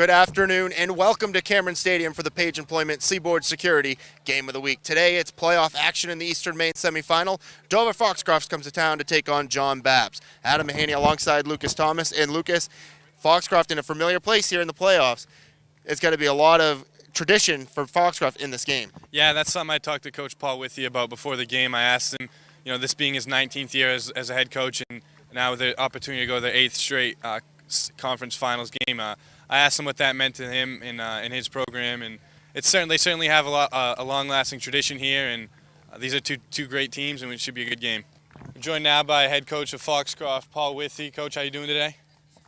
Good afternoon and welcome to Cameron Stadium for the Page Employment Seaboard Security Game of the Week. Today it's playoff action in the Eastern Maine semifinal. Dover Foxcroft comes to town to take on John Bapst. Adam Mahaney alongside Lucas Thomas. And Lucas, Foxcroft in a familiar place here in the playoffs. It's got to be a lot of tradition for Foxcroft in this game. Yeah, that's something I talked to Coach Paul Withey about before the game. I asked him, this being his 19th year as a head coach and now with the opportunity to go to the 8th straight conference finals game, I asked him what that meant to him in his program, and they certainly have a long-lasting tradition here, and these are two great teams, and it should be a good game. I'm joined now by head coach of Foxcroft, Paul Withey. Coach, how you doing today?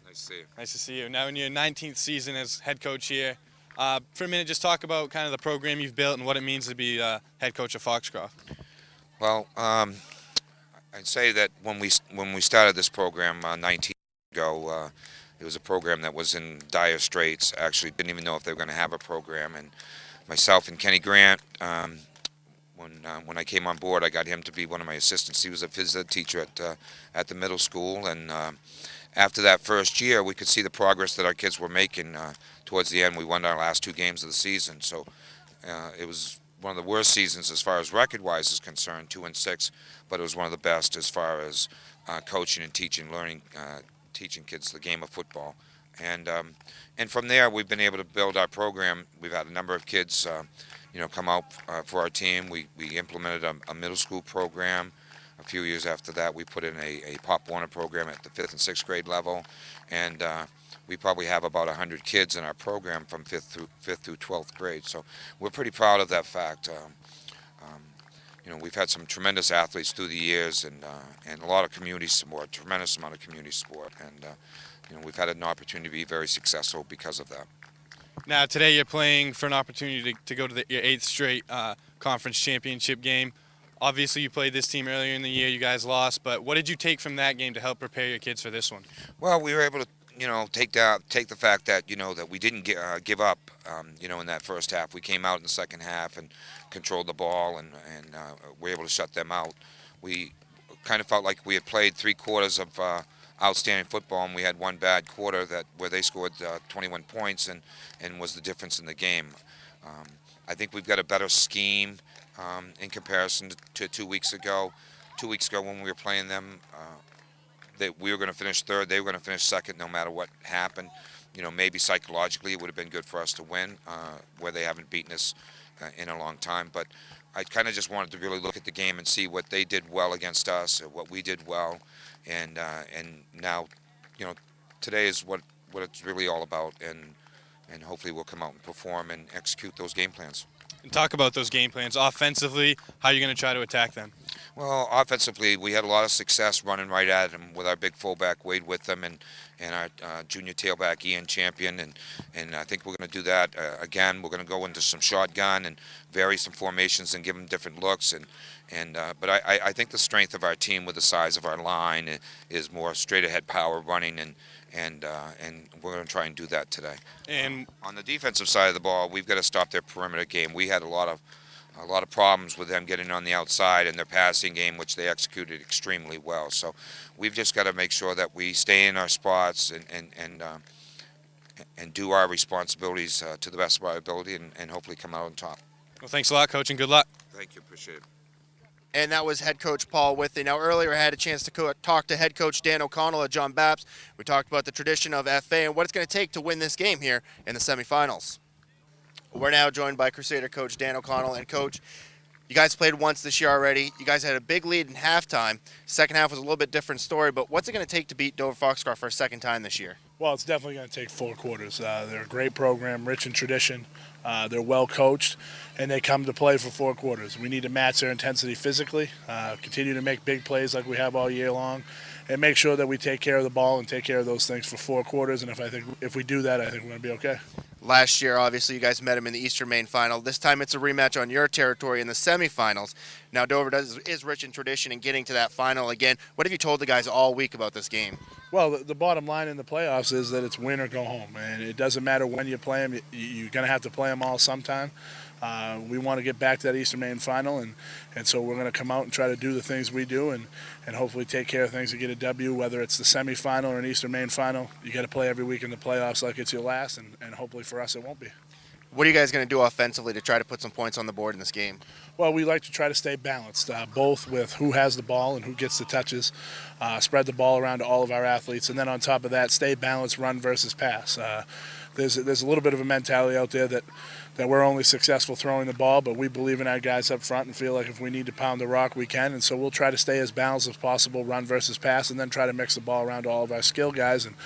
Nice to see you. Nice to see you. Now in your 19th season as head coach here, for a minute, just talk about kind of the program you've built and what it means to be head coach of Foxcroft. Well, I'd say that when we started this program 19 years ago, it was a program that was in dire straits. Actually, didn't even know if they were going to have a program. And myself and Kenny Grant, when I came on board, I got him to be one of my assistants. He was a phys ed teacher at the middle school, and after that first year, we could see the progress that our kids were making. Towards the end, we won our last 2 games of the season, so it was one of the worst seasons as far as record-wise is concerned, 2-6, but it was one of the best as far as coaching and teaching, teaching kids the game of football. And from there, we've been able to build our program. We've had a number of kids, come out for our team. We implemented a middle school program. A few years after that, we put in a Pop Warner program at the 5th and 6th grade level, and we probably have about 100 kids in our program from 5th through 12th grade. So we're pretty proud of that fact. We've had some tremendous athletes through the years, and a lot of community support, tremendous amount of community support, and we've had an opportunity to be very successful because of that. Now today you're playing for an opportunity to go to your 8th straight conference championship game. Obviously you played this team earlier in the year, you guys lost, but what did you take from that game to help prepare your kids for this one? Well, we were able to take the fact that that we didn't give up. In that first half, we came out in the second half and controlled the ball, and were able to shut them out. We kind of felt like we had played 3 quarters of outstanding football, and we had one bad quarter where they scored 21 points and was the difference in the game. I think we've got a better scheme in comparison to 2 weeks ago. 2 weeks ago when we were playing them, that we were going to finish third, they were going to finish second no matter what happened. Maybe psychologically it would have been good for us to win, where they haven't beaten us in a long time. But I kind of just wanted to really look at the game and see what they did well against us, or what we did well, and now, today is what it's really all about, and hopefully we'll come out and perform and execute those game plans. And talk about those game plans. Offensively, how are you going to try to attack them? Well, offensively, we had a lot of success running right at them with our big fullback Wade Witham and our junior tailback Ian Champion, and I think we're going to do that again. We're going to go into some shotgun and vary some formations and give them different looks. But I think the strength of our team with the size of our line is more straight ahead power running, and we're going to try and do that today. And on the defensive side of the ball, we've got to stop their perimeter game. We had a lot of problems with them getting on the outside in their passing game, which they executed extremely well. So we've just got to make sure that we stay in our spots and do our responsibilities to the best of our ability, and hopefully come out on top. Well, thanks a lot, Coach, and good luck. Thank you. Appreciate it. And that was head coach Paul Withey. Now, earlier I had a chance to talk to head coach Dan O'Connell at John Bapst. We talked about the tradition of FA and what it's going to take to win this game here in the semifinals. We're now joined by Crusader coach Dan O'Connell. And, Coach, you guys played once this year already. You guys had a big lead in halftime. Second half was a little bit different story, but what's it going to take to beat Dover Foxcroft for a second time this year? Well, it's definitely going to take 4 quarters. They're a great program, rich in tradition. They're well coached, and they come to play for 4 quarters. We need to match their intensity physically, continue to make big plays like we have all year long, and make sure that we take care of the ball and take care of those things for 4 quarters. And if we do that, I think we're going to be okay. Last year, obviously, you guys met him in the Eastern Maine final. This time it's a rematch on your territory in the semifinals. Now, Dover is rich in tradition in getting to that final again. What have you told the guys all week about this game? Well, the bottom line in the playoffs is that it's win or go home, and it doesn't matter when you play them. You're going to have to play them all sometime. We want to get back to that Eastern Maine final, and so we're going to come out and try to do the things we do and hopefully take care of things and get a W, whether it's the semifinal or an Eastern Maine final. You got to play every week in the playoffs like it's your last, and hopefully for us it won't be. What are you guys going to do offensively to try to put some points on the board in this game? Well, we like to try to stay balanced, both with who has the ball and who gets the touches, spread the ball around to all of our athletes, and then on top of that, stay balanced run versus pass. There's a little bit of a mentality out there that we're only successful throwing the ball, but we believe in our guys up front and feel like if we need to pound the rock, we can, and so we'll try to stay as balanced as possible, run versus pass, and then try to mix the ball around to all of our skill guys and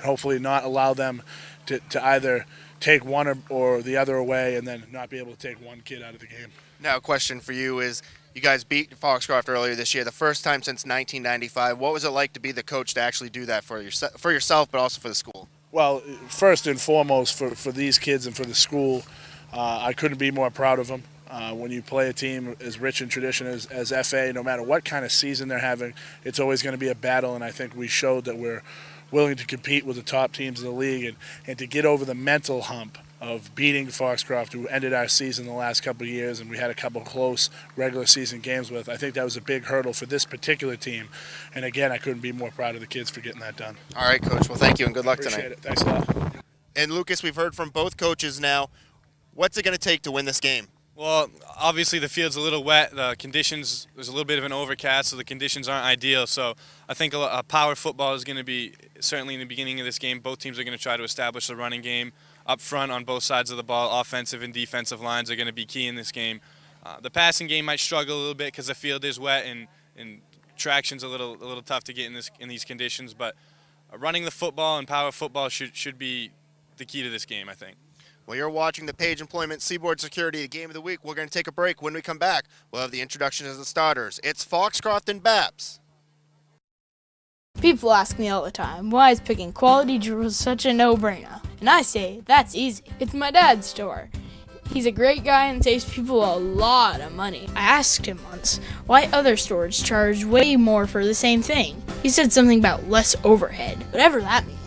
hopefully not allow them to either take one or the other away and then not be able to take one kid out of the game. Now, a question for you is, you guys beat Foxcroft earlier this year, the first time since 1995. What was it like to be the coach to actually do that for yourself, but also for the school? Well, first and foremost, for these kids and for the school, I couldn't be more proud of them. When you play a team as rich in tradition as FA, no matter what kind of season they're having, it's always going to be a battle, and I think we showed that we're willing to compete with the top teams in the league and to get over the mental hump of beating Foxcroft, who ended our season the last couple of years, and we had a couple close regular season games with. I think that was a big hurdle for this particular team. And again, I couldn't be more proud of the kids for getting that done. All right, Coach. Well, thank you and good luck Appreciate tonight. it. Thanks a lot. And Lucas, we've heard from both coaches now. What's it going to take to win this game? Well, obviously the field's a little wet. The conditions, there's a little bit of an overcast, so the conditions aren't ideal. So I think a power football is going to be, certainly in the beginning of this game, both teams are going to try to establish the running game up front on both sides of the ball. Offensive and defensive lines are going to be key in this game. The passing game might struggle a little bit because the field is wet and traction's a little tough to get in these conditions. But running the football and power football should be the key to this game, I think. Well, you're watching the Page Employment Seaboard Security Game of the Week. We're going to take a break. When we come back, we'll have the introduction of the starters. It's Foxcroft and Bapst. People ask me all the time, why is picking quality jewels such a no-brainer? And I say, that's easy. It's my dad's store. He's a great guy and saves people a lot of money. I asked him once why other stores charge way more for the same thing. He said something about less overhead, whatever that means.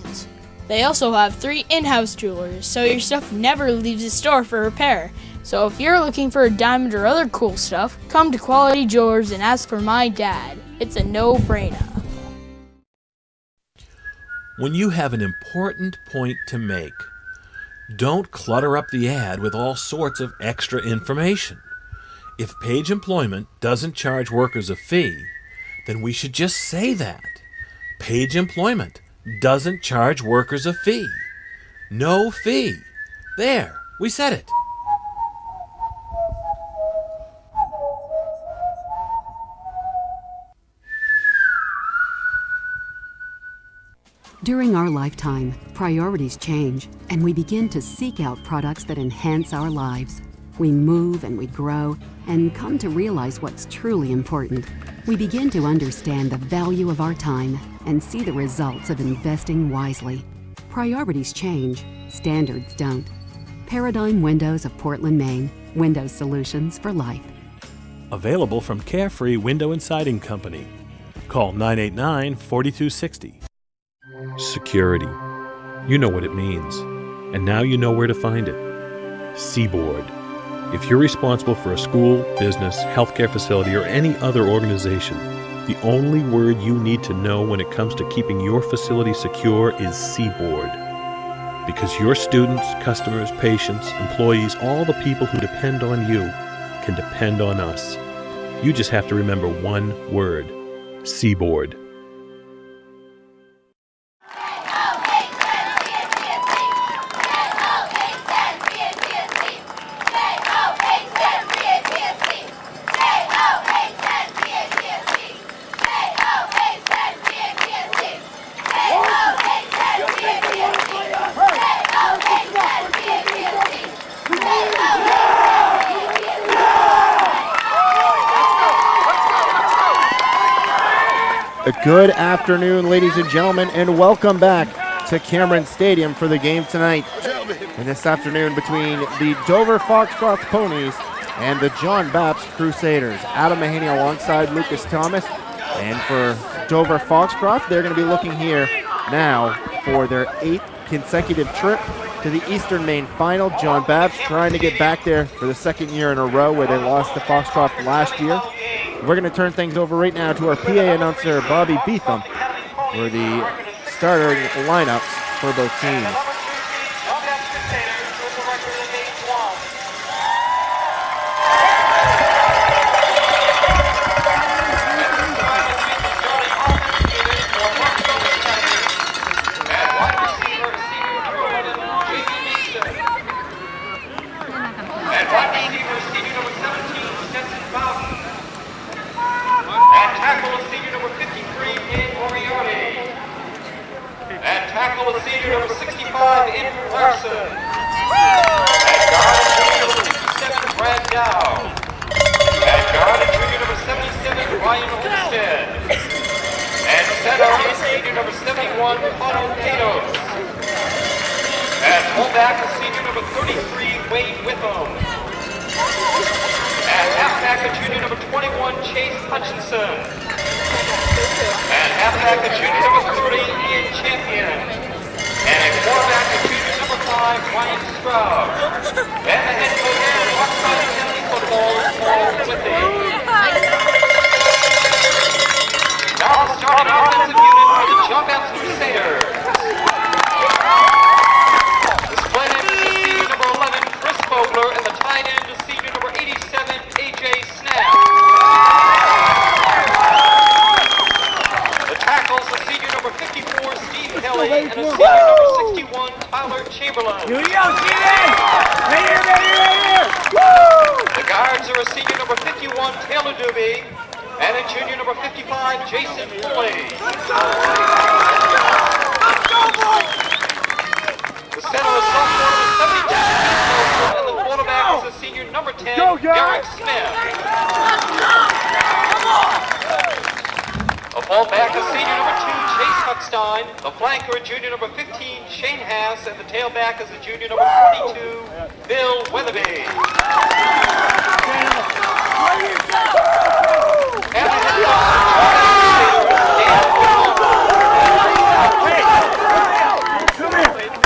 They also have 3 in-house jewelers, so your stuff never leaves the store for repair. So if you're looking for a diamond or other cool stuff, come to Quality Jewelers and ask for my dad. It's a no-brainer. When you have an important point to make, don't clutter up the ad with all sorts of extra information. If Page Employment doesn't charge workers a fee, then we should just say that. Page Employment doesn't charge workers a fee. No fee. There, we said it. During our lifetime, priorities change, and we begin to seek out products that enhance our lives. We move and we grow and come to realize what's truly important. We begin to understand the value of our time and see the results of investing wisely. Priorities change, standards don't. Paradigm Windows of Portland, Maine. Windows solutions for life. Available from Carefree Window and Siding Company. Call 989-4260. Security. You know what it means. And now you know where to find it. Seaboard. If you're responsible for a school, business, healthcare facility, or any other organization, the only word you need to know when it comes to keeping your facility secure is Seaboard. Because your students, customers, patients, employees, all the people who depend on you can depend on us. You just have to remember one word: Seaboard. Good afternoon, ladies and gentlemen, and welcome back to Cameron Stadium for the game tonight. And this afternoon between the Dover Foxcroft Ponies and the John Bapst Crusaders. Adam Mahaney alongside Lucas Thomas. And for Dover Foxcroft, they're going to be looking here now for their 8th consecutive trip to the Eastern Maine Final. John Bapst trying to get back there for the second year in a row where they lost to Foxcroft last year. We're going to turn things over right now to our PA announcer, Bobby Beetham, for the starting lineups for both teams. Tackle is senior number 65, Andrew Larson. At guard is junior number 57, Brad Dow. At guard is junior number 77, Ryan Olmstead. And center is senior number 71, Otto Katos. At fullback is senior number 33, Wade Witham. At halfback is junior number 21, Chase Hutchinson. And halfback is junior number 30, Ian Champion. And at quarterback is junior number 5, Ryan Stroud. And the head coach for Foxcroft County Football is Paul Withy. Now the starting offensive unit for the John Bapst Crusaders. The split end is senior number 11, Chris Fogler, and the tight end is senior number 87, AJ Snap. Tackles a senior number 54, Steve Kelly, and a senior number 61, Tyler Chamberlain. Here we go, Steven! Right here! Woo! The guards are a senior number 51, Taylor Doobie, and a junior number 55, Jason Foley. The center is sophomore number 72, and the quarterback is a senior number 10, Derek Smith. The fullback is senior number 2, Chase Huckstein. The flanker, junior number 15, Shane Hass. And the tailback is the junior number 42, Bill Weatherby. And the head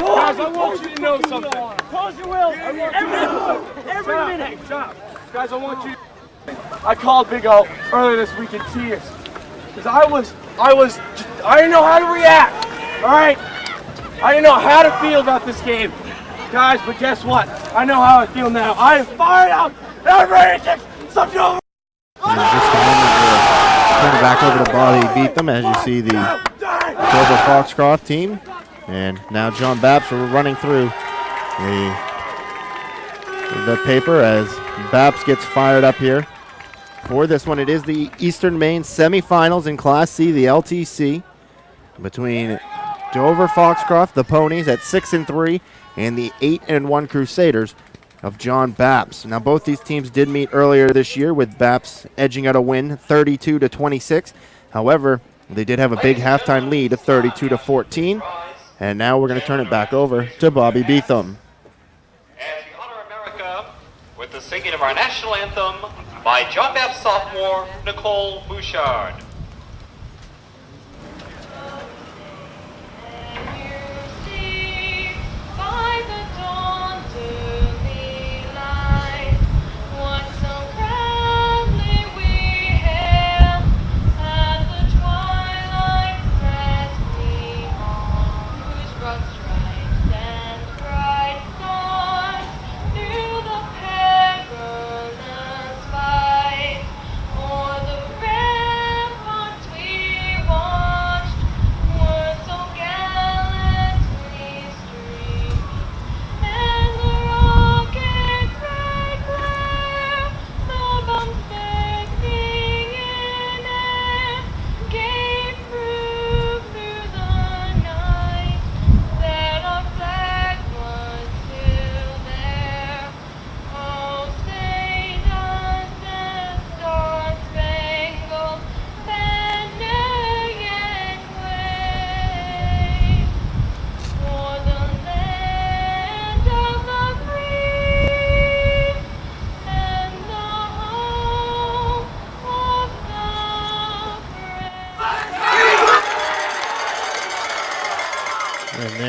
Guys, I want you to know something. Close your will. Every minute. Stop. Guys, I want you to... I called Big O earlier this week in tears. Because I didn't know how to react, all right? I didn't know how to feel about this game. Guys, but guess what? I know how I feel now. I am fired up, and I'm ready to take something over. In just a moment, we'll turn it back over to Bobby Beetham as you see the Dover Foxcroft team. And now John Bapst are running through the paper as Bapst gets fired up here. For this one, it is the Eastern Maine semifinals in Class C, the LTC, between Dover Foxcroft, the Ponies, at 6-3, and the 8-1 Crusaders of John Bapst. Now, both these teams did meet earlier this year, with Bapst edging out a win, 32-26. However, they did have a big halftime lead of 32-14. And now we're going to turn it back over to Bobby Beetham. As we honor America with the singing of our national anthem by John Bapst sophomore Nicole Bouchard.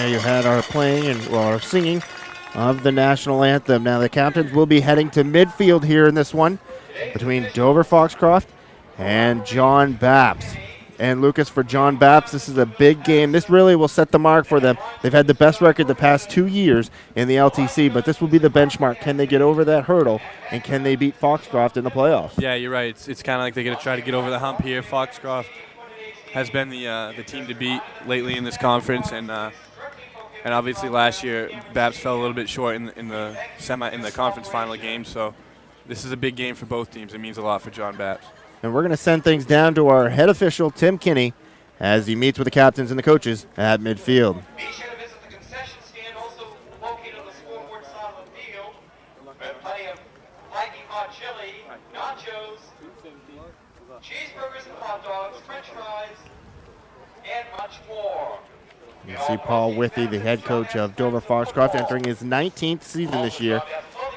there you had our playing and our singing of the national anthem. Now the captains will be heading to midfield here in this one between Dover Foxcroft and John Bapst. And Lucas, for John Bapst, this is a big game. This really will set the mark for them. They've had the best record the past 2 years in the LTC, but this will be the benchmark. Can they get over that hurdle, and can they beat Foxcroft in the playoffs? Yeah, you're right. It's kind of like they're going to try to get over the hump here. Foxcroft has been the team to beat lately in this conference, and obviously last year Bapst fell a little bit short in the conference final game. So this is a big game for both teams. It means a lot for John Bapst. And we're going to send things down to our head official, Tim Kinney, as he meets with the captains and the coaches at midfield. Be sure to visit the concession stand, also located on the scoreboard side of the field. We have plenty of piping hot chili, nachos, cheeseburgers and hot dogs, french fries, and much more. You can see Paul Withy, the head coach of Dover Foxcroft, entering his 19th season this year,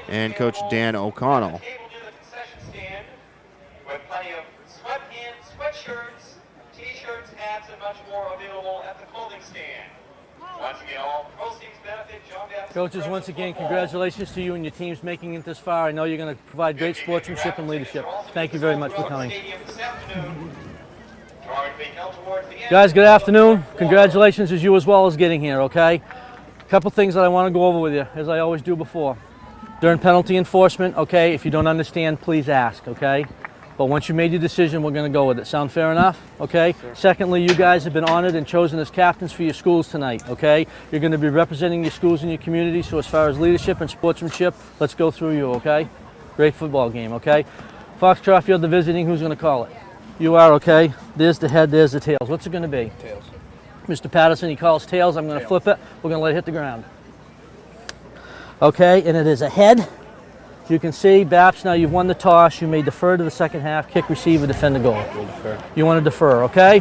and Coach Dan O'Connell. With plenty of sweatpants, sweatshirts, t-shirts, hats, and much more available at the clothing stand. Once again, all proceeds benefit John Bapst. Coaches, once again, congratulations to you and your teams making it this far. I know you're going to provide great sportsmanship and leadership. Thank you very much for coming. Guys, good afternoon. Congratulations as you as well as getting here, okay? A couple things that I want to go over with you, as I always do before. During penalty enforcement, okay, if you don't understand, please ask, okay? But once you made your decision, we're going to go with it. Sound fair enough? Okay? Sure. Secondly, you guys have been honored and chosen as captains for your schools tonight, okay? You're going to be representing your schools and your community, so as far as leadership and sportsmanship, let's go through you, okay? Great football game, okay? Foxcroft, you're the visiting. Who's going to call it? You are, okay? There's the head, there's the tails. What's it going to be? Tails. Mr. Patterson, he calls tails. I'm going to flip it. We're going to let it hit the ground. Okay, and it is a head. You can see, Bapst, now you've won the toss. You may defer to the second half, kick, receive, or defend the goal. We'll defer. You want to defer, okay?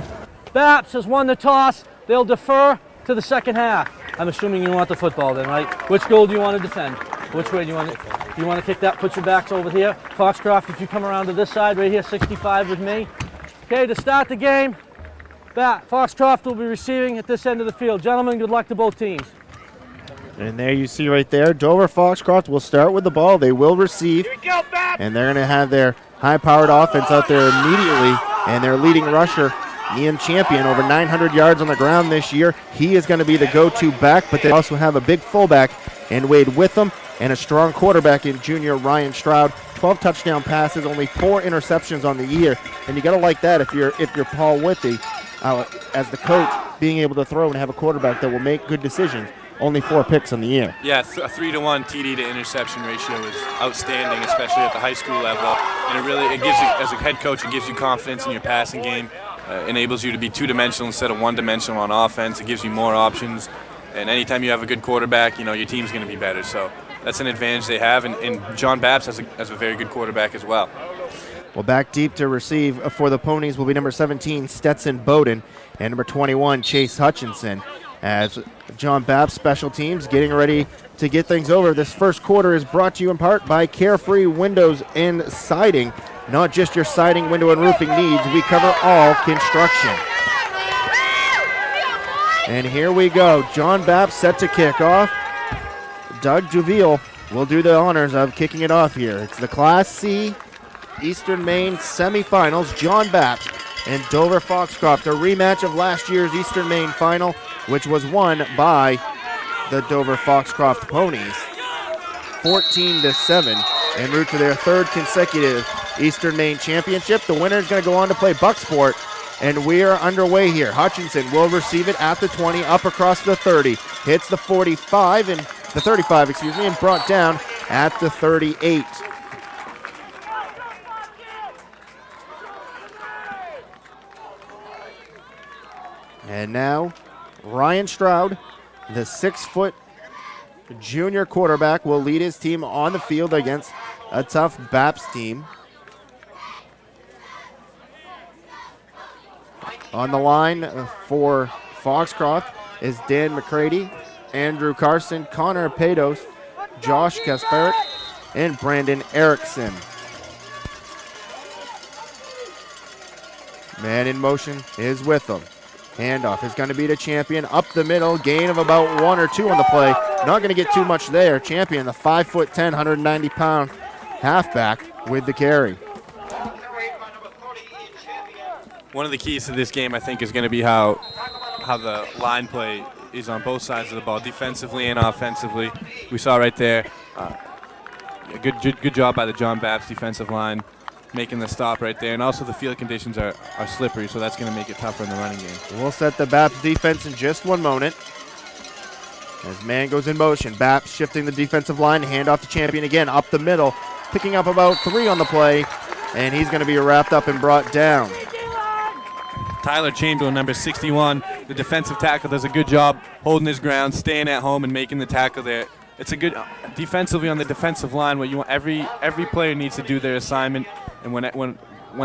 Bapst has won the toss. They'll defer to the second half. I'm assuming you want the football then, right? Which goal do you want to defend? Which way do you want to? You want to kick that? Put your backs over here. Foxcroft, if you come around to this side right here, 65 with me. Okay, to start the game, Foxcroft will be receiving at this end of the field. Gentlemen, good luck to both teams. And there you see right there, Dover Foxcroft will start with the ball. They will receive, and they're going to have their high-powered offense out there immediately. And their leading rusher, Ian Champion, over 900 yards on the ground this year. He is going to be the go-to back, but they also have a big fullback in Wade Witham and a strong quarterback in junior Ryan Stroud. 12 touchdown passes, only 4 interceptions on the year, and you got to like that if you're Paul Withy, as the coach, being able to throw and have a quarterback that will make good decisions. Only 4 picks on the year. Yeah, a 3-to-1 TD to interception ratio is outstanding, especially at the high school level. And it gives you, as a head coach, it gives you confidence in your passing game. Enables you to be two-dimensional instead of one-dimensional on offense. It gives you more options. And anytime you have a good quarterback, your team's going to be better. So that's an advantage they have. And John Bapst has a very good quarterback as well. Well, back deep to receive for the Ponies will be number 17, Stetson Bowden, and number 21, Chase Hutchinson. As John Bapst special teams getting ready to get things over. This first quarter is brought to you in part by Carefree Windows and Siding. Not just your siding, window, and roofing needs. We cover all construction. And here we go. John Bapst set to kick off. Doug Duville will do the honors of kicking it off here. It's the Class C Eastern Maine semifinals. John Bapst and Dover Foxcroft, a rematch of last year's Eastern Maine final, which was won by the Dover Foxcroft Ponies 14-7 en route to their 3rd consecutive Eastern Maine championship. The winner is going to go on to play Bucksport, and we are underway here. Hutchinson will receive it at the 20, up across the 30, hits the 45 and the 35, and brought down at the 38. And now Ryan Stroud, the 6-foot junior quarterback, will lead his team on the field against a tough Bapst team. On the line for Foxcroft is Dan McCready, Andrew Carson, Connor Pados, Josh Kasparik, and Brandon Erickson. Man in motion is with them. Handoff is going to be to Champion up the middle. Gain of about 1 or 2 on the play. Not going to get too much there. Champion, the 5'10", 190-pound halfback with the carry. One of the keys to this game, I think, is going to be how the line play is on both sides of the ball, defensively and offensively. We saw right there a good job by the John Bapst defensive line, making the stop right there. And also the field conditions are slippery, so that's going to make it tougher in the running game. We'll set the Bapst defense in just 1 moment. As man goes in motion, Bapst shifting the defensive line, handoff to Champion again, up the middle, picking up about 3 on the play, and he's going to be wrapped up and brought down. Tyler Chamberlain, number 61, the defensive tackle, does a good job holding his ground, staying at home, and making the tackle there. It's a good defensively on the defensive line. What you want, every player needs to do their assignment, and when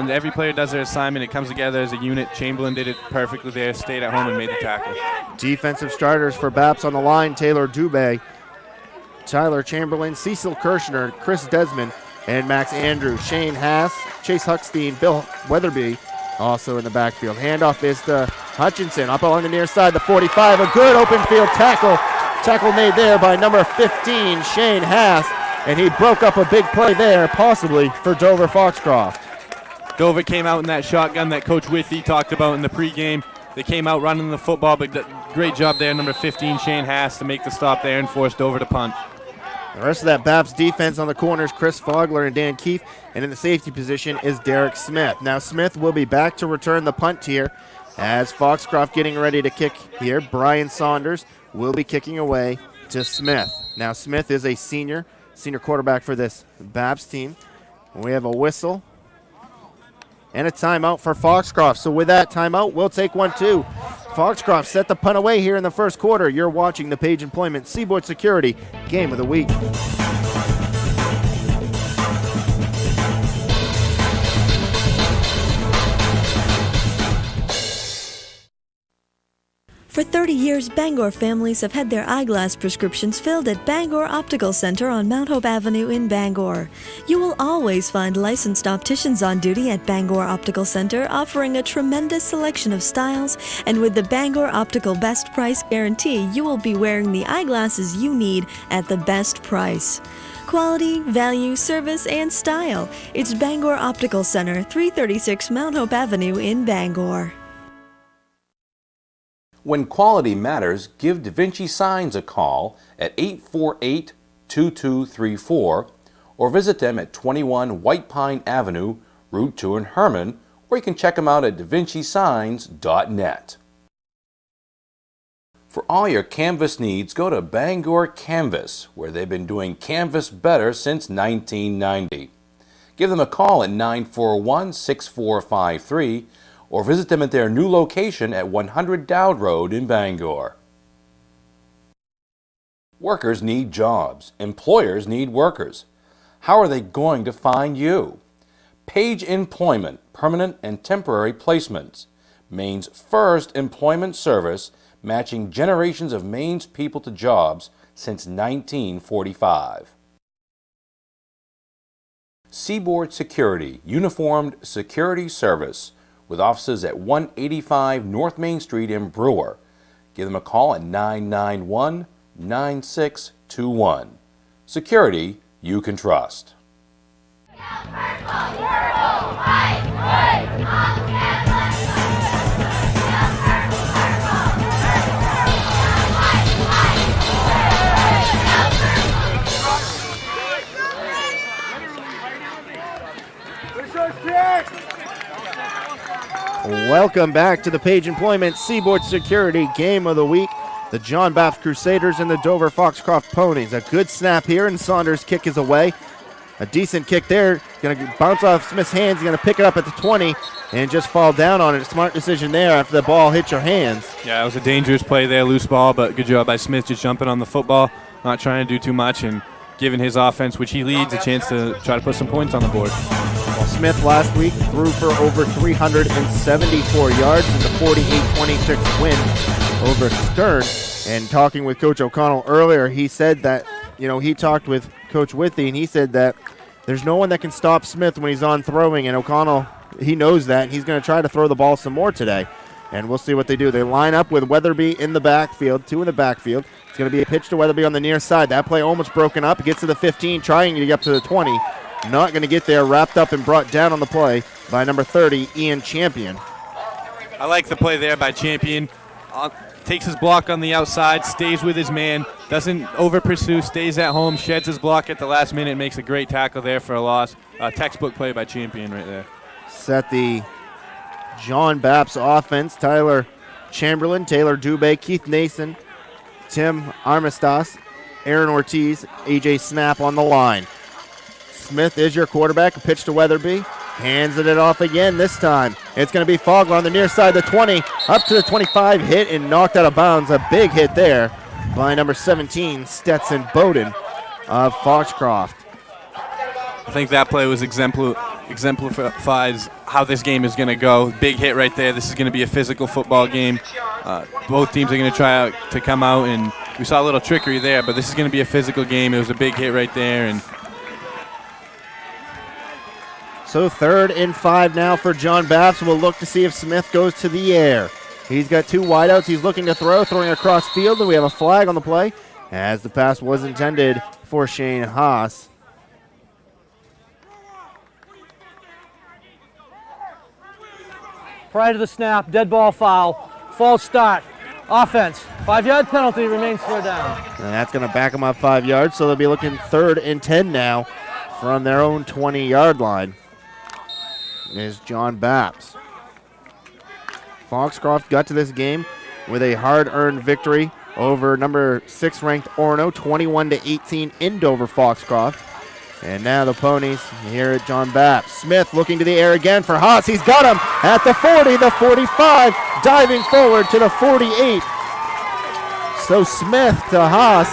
every player does their assignment, it comes together as a unit. Chamberlain did it perfectly there, stayed at home and made the tackle. Defensive starters for Bapst on the line: Taylor Dubé, Tyler Chamberlain, Cecil Kirshner, Chris Desmond, and Max Andrews. Shane Haas, Chase Huckstein, Bill Weatherby also in the backfield. Handoff is to Hutchinson up along the near side, the 45. A good open field tackle. Tackle made there by number 15, Shane Haas, and he broke up a big play there, possibly for Dover Foxcroft. Dover came out in that shotgun that Coach Withy talked about in the pregame. They came out running the football, but great job there, number 15, Shane Haas, to make the stop there and force Dover to punt. The rest of that Bapst defense on the corners, Chris Fogler and Dan Keefe, and in the safety position is Derek Smith. Now Smith will be back to return the punt here as Foxcroft getting ready to kick here. Brian Saunders will be kicking away to Smith. Now Smith is a senior quarterback for this Bapst team. We have a whistle and a timeout for Foxcroft. So with that timeout, we'll take 1 too. Foxcroft set the punt away here in the first quarter. You're watching the Page Employment Seaboard Security Game of the Week. For 30 years, Bangor families have had their eyeglass prescriptions filled at Bangor Optical Center on Mount Hope Avenue in Bangor. You will always find licensed opticians on duty at Bangor Optical Center, offering a tremendous selection of styles, and with the Bangor Optical Best Price Guarantee, you will be wearing the eyeglasses you need at the best price. Quality, value, service, and style. It's Bangor Optical Center, 336 Mount Hope Avenue in Bangor. When quality matters, give Da Vinci Signs a call at 848-2234 or visit them at 21 White Pine Avenue, Route 2 in Herman, or you can check them out at davincisigns.net. For all your canvas needs, go to Bangor Canvas, where they've been doing canvas better since 1990. Give them a call at 941-6453 or visit them at their new location at 100 Dowd Road in Bangor. Workers need jobs. Employers need workers. How are they going to find you? Page Employment, permanent and temporary placements. Maine's first employment service, matching generations of Maine's people to jobs since 1945. Seaboard Security, Uniformed Security Service, with offices at 185 North Main Street in Brewer. Give them a call at 991-9621. Security you can trust. Welcome back to the Page Employment Seaboard Security Game of the Week. The John Bapst Crusaders and the Dover Foxcroft Ponies. A good snap here, and Saunders' kick is away. A decent kick there. Going to bounce off Smith's hands. He's going to pick it up at the 20 and just fall down on it. Smart decision there after the ball hit your hands. Yeah, it was a dangerous play there, loose ball, but good job by Smith just jumping on the football, not trying to do too much, and giving his offense, which he leads, a chance to try to put some points on the board. Well, Smith last week threw for over 374 yards in the 48-26 win over Stern. And talking with Coach O'Connell earlier, he said that, he talked with Coach Withy, and he said that there's no one that can stop Smith when he's on throwing, and O'Connell, he knows that, and he's going to try to throw the ball some more today. And we'll see what they do. They line up with Weatherby in the backfield, 2 in the backfield. It's going to be a pitch to Weatherby on the near side. That play almost broken up. Gets to the 15, trying to get up to the 20. Not going to get there. Wrapped up and brought down on the play by number 30, Ian Champion. I like the play there by Champion. Takes his block on the outside, stays with his man, doesn't over-pursue, stays at home, sheds his block at the last minute, makes a great tackle there for a loss. Textbook play by Champion right there. Set the John Bapst offense. Tyler Chamberlain, Taylor Dubé, Keith Nason, Tim Armistas, Aaron Ortiz, AJ Snap on the line. Smith is your quarterback. A pitch to Weatherby. Hands it off again this time. It's going to be Fogler on the near side, the 20, up to the 25, hit and knocked out of bounds. A big hit there by number 17, Stetson Bowden of Foxcroft. I think that play was exemplifies how this game is going to go. Big hit right there. This is going to be a physical football game. Both teams are going to try to come out, and we saw a little trickery there, but this is going to be a physical game. It was a big hit right there. And so 3rd and 5 now for John Bapst. We'll look to see if Smith goes to the air. He's got 2 wideouts. He's looking to throwing across field, and we have a flag on the play as the pass was intended for Shane Haas. Prior to the snap, dead ball foul, false start, offense, 5-yard penalty, remains 4 down. And that's going to back them up 5 yards, so they'll be looking 3rd and 10 now from their own 20-yard line. Is John Bapst. Foxcroft got to this game with a hard-earned victory over number 6 ranked Orono, 21-18 in Dover Foxcroft. And now the Ponies here at John Bapst. Smith looking to the air again for Haas. He's got him at the 40, the 45, diving forward to the 48. So Smith to Haas,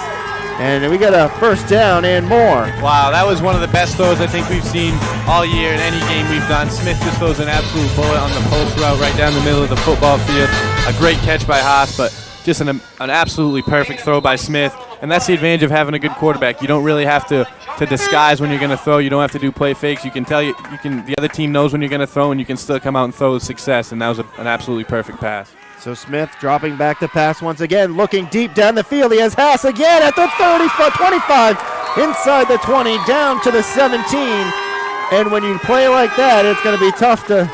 and we got a first down and more. wow, that was one of the best throws I think we've seen all year in any game we've done. Smith just throws an absolute bullet on the post route right down the middle of the football field. A great catch by Haas, but just an absolutely perfect throw by Smith. And that's the advantage of having a good quarterback. You don't really have to disguise when you're going to throw. You don't have to do play fakes. You can tell the other team knows when you're going to throw, and you can still come out and throw with success. And that was an absolutely perfect pass. So Smith dropping back to pass once again, looking deep down the field. He has Haas again at the 30, 25, inside the 20, down to the 17. And when you play like that, it's going to be tough to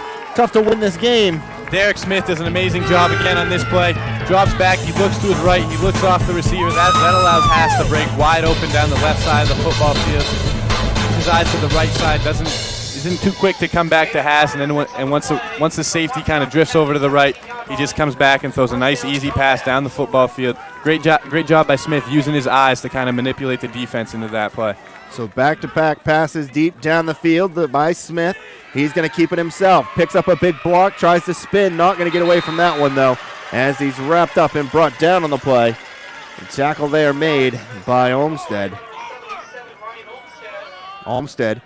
win this game. Derek Smith does an amazing job again on this play. Drops back, he looks to his right, he looks off the receiver. That allows Haas to break wide open down the left side of the football field. Keeps his eyes to the right side, isn't too quick to come back to Haas, and then once the safety kind of drifts over to the right, he just comes back and throws a nice easy pass down the football field. Great job by Smith using his eyes to kind of manipulate the defense into that play. So back-to-back passes deep down the field by Smith. He's going to keep it himself. Picks up a big block, tries to spin. Not going to get away from that one, though, as he's wrapped up and brought down on the play. The tackle there made by Olmstead. Olmstead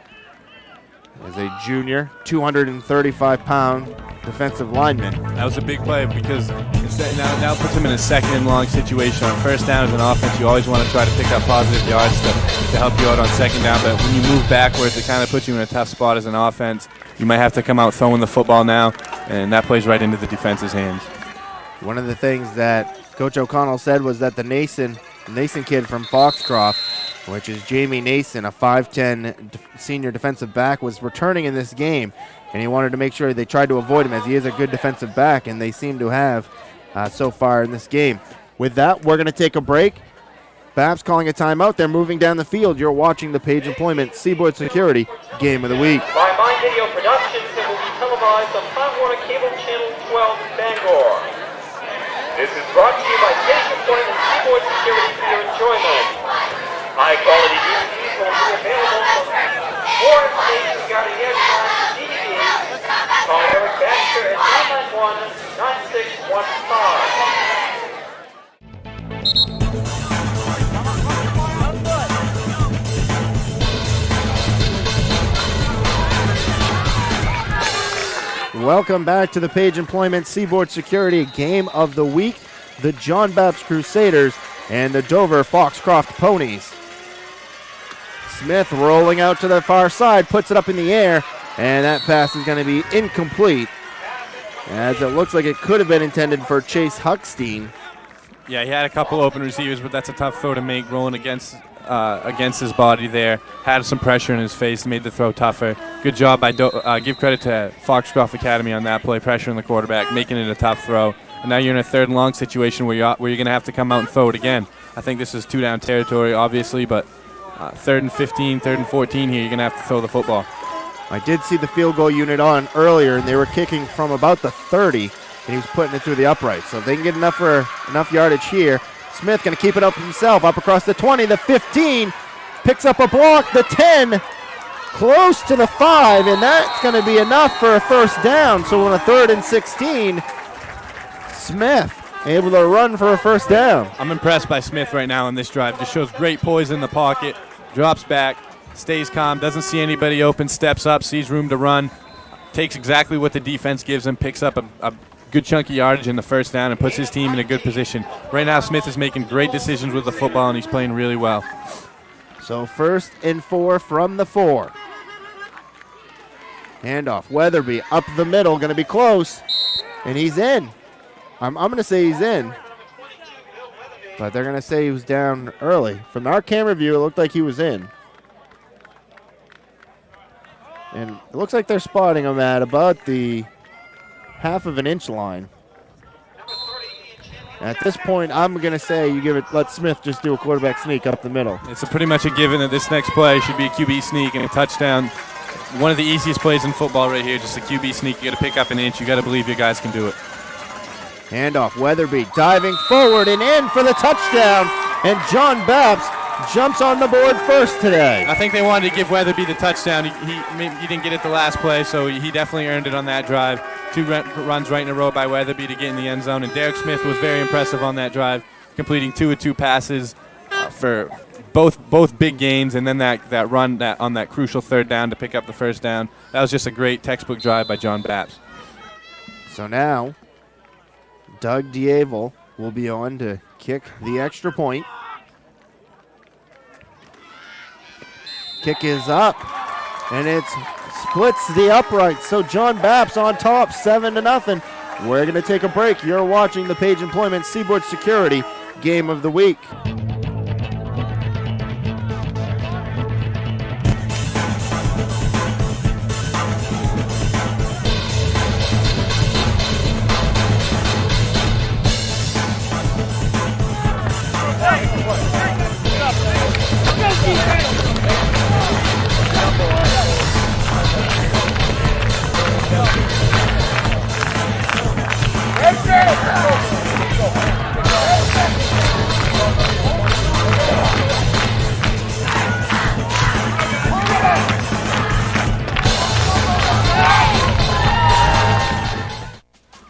is a junior, 235-pound defensive lineman. That was a big play because now puts him in a 2nd and long situation. On first down as an offense, you always want to try to pick up positive yards to help you out on 2nd down. But when you move backwards, it kind of puts you in a tough spot as an offense. You might have to come out throwing the football now, and that plays right into the defense's hands. One of the things that Coach O'Connell said was that the Nason kid from Foxcroft, which is Jamie Nason, a 5'10 senior defensive back, was returning in this game, and he wanted to make sure they tried to avoid him as he is a good defensive back, and they seem to have so far in this game. With that, we're going to take a break. Bapst calling a timeout. They're moving down the field. You're watching the Page Employment Seaboard Security Game of the Week. By Mind Video Productions, it will be televised on Time Warner Cable Channel 12 in Bangor. This is brought to you by Page Employment Seaboard Security for your enjoyment. High-quality DVDs will be available for more information regarding airtime for DVDs. Call Eric Baxter at 991-9615. Welcome back to the Page Employment Seaboard Security Game of the Week. The John Bapst Crusaders and the Dover Foxcroft Ponies. Smith rolling out to the far side, puts it up in the air, and that pass is going to be incomplete. as it looks like it could have been intended for Chase Huckstein. Yeah, he had a couple open receivers, but that's a tough throw to make, rolling against his body there. Had some pressure in his face, made the throw tougher. Good job by give credit to Foxcroft Academy on that play, pressuring the quarterback, making it a tough throw. And now you're in a 3rd and long situation where you're going to have to come out and throw it again. I think this is 2-down territory, obviously, but 3rd and 15, 3rd and 14 here, you're going to have to throw the football. I did see the field goal unit on earlier, and they were kicking from about the 30. And he was putting it through the uprights. So if they can get enough yardage here, Smith going to keep it up himself, up across the 20, the 15, picks up a block, the 10, close to the 5, and that's going to be enough for a first down. So on a 3rd and 16, Smith able to run for a first down. I'm impressed by Smith right now on this drive. Just shows great poise in the pocket, drops back, stays calm, doesn't see anybody open, steps up, sees room to run, takes exactly what the defense gives him, picks up a good chunk of yardage in the first down and puts his team in a good position. Right now, Smith is making great decisions with the football, and he's playing really well. So 1st and 4 from the 4. Handoff, Weatherby up the middle, going to be close, and he's in. I'm going to say he's in, but they're going to say he was down early. From our camera view, it looked like he was in. And it looks like they're spotting him at about the half of an inch line. At this point, I'm going to say let Smith just do a quarterback sneak up the middle. It's pretty much a given that this next play should be a QB sneak and a touchdown. One of the easiest plays in football right here, just a QB sneak. You got to pick up an inch. You got to believe your guys can do it. Handoff, Weatherby diving forward and in for the touchdown, and John Bapst jumps on the board first today. I think they wanted to give Weatherby the touchdown. He didn't get it the last play, so he definitely earned it on that drive. 2 runs right in a row by Weatherby to get in the end zone, and Derek Smith was very impressive on that drive, completing 2 of 2 passes for both big gains, and then that run on that crucial 3rd down to pick up the first down. That was just a great textbook drive by John Bapst. So now Doug Dievel will be on to kick the extra point. Kick is up, and it splits the uprights. So John Bapst on top, 7-0. We're going to take a break. You're watching the Page Employment Seaboard Security Game of the Week.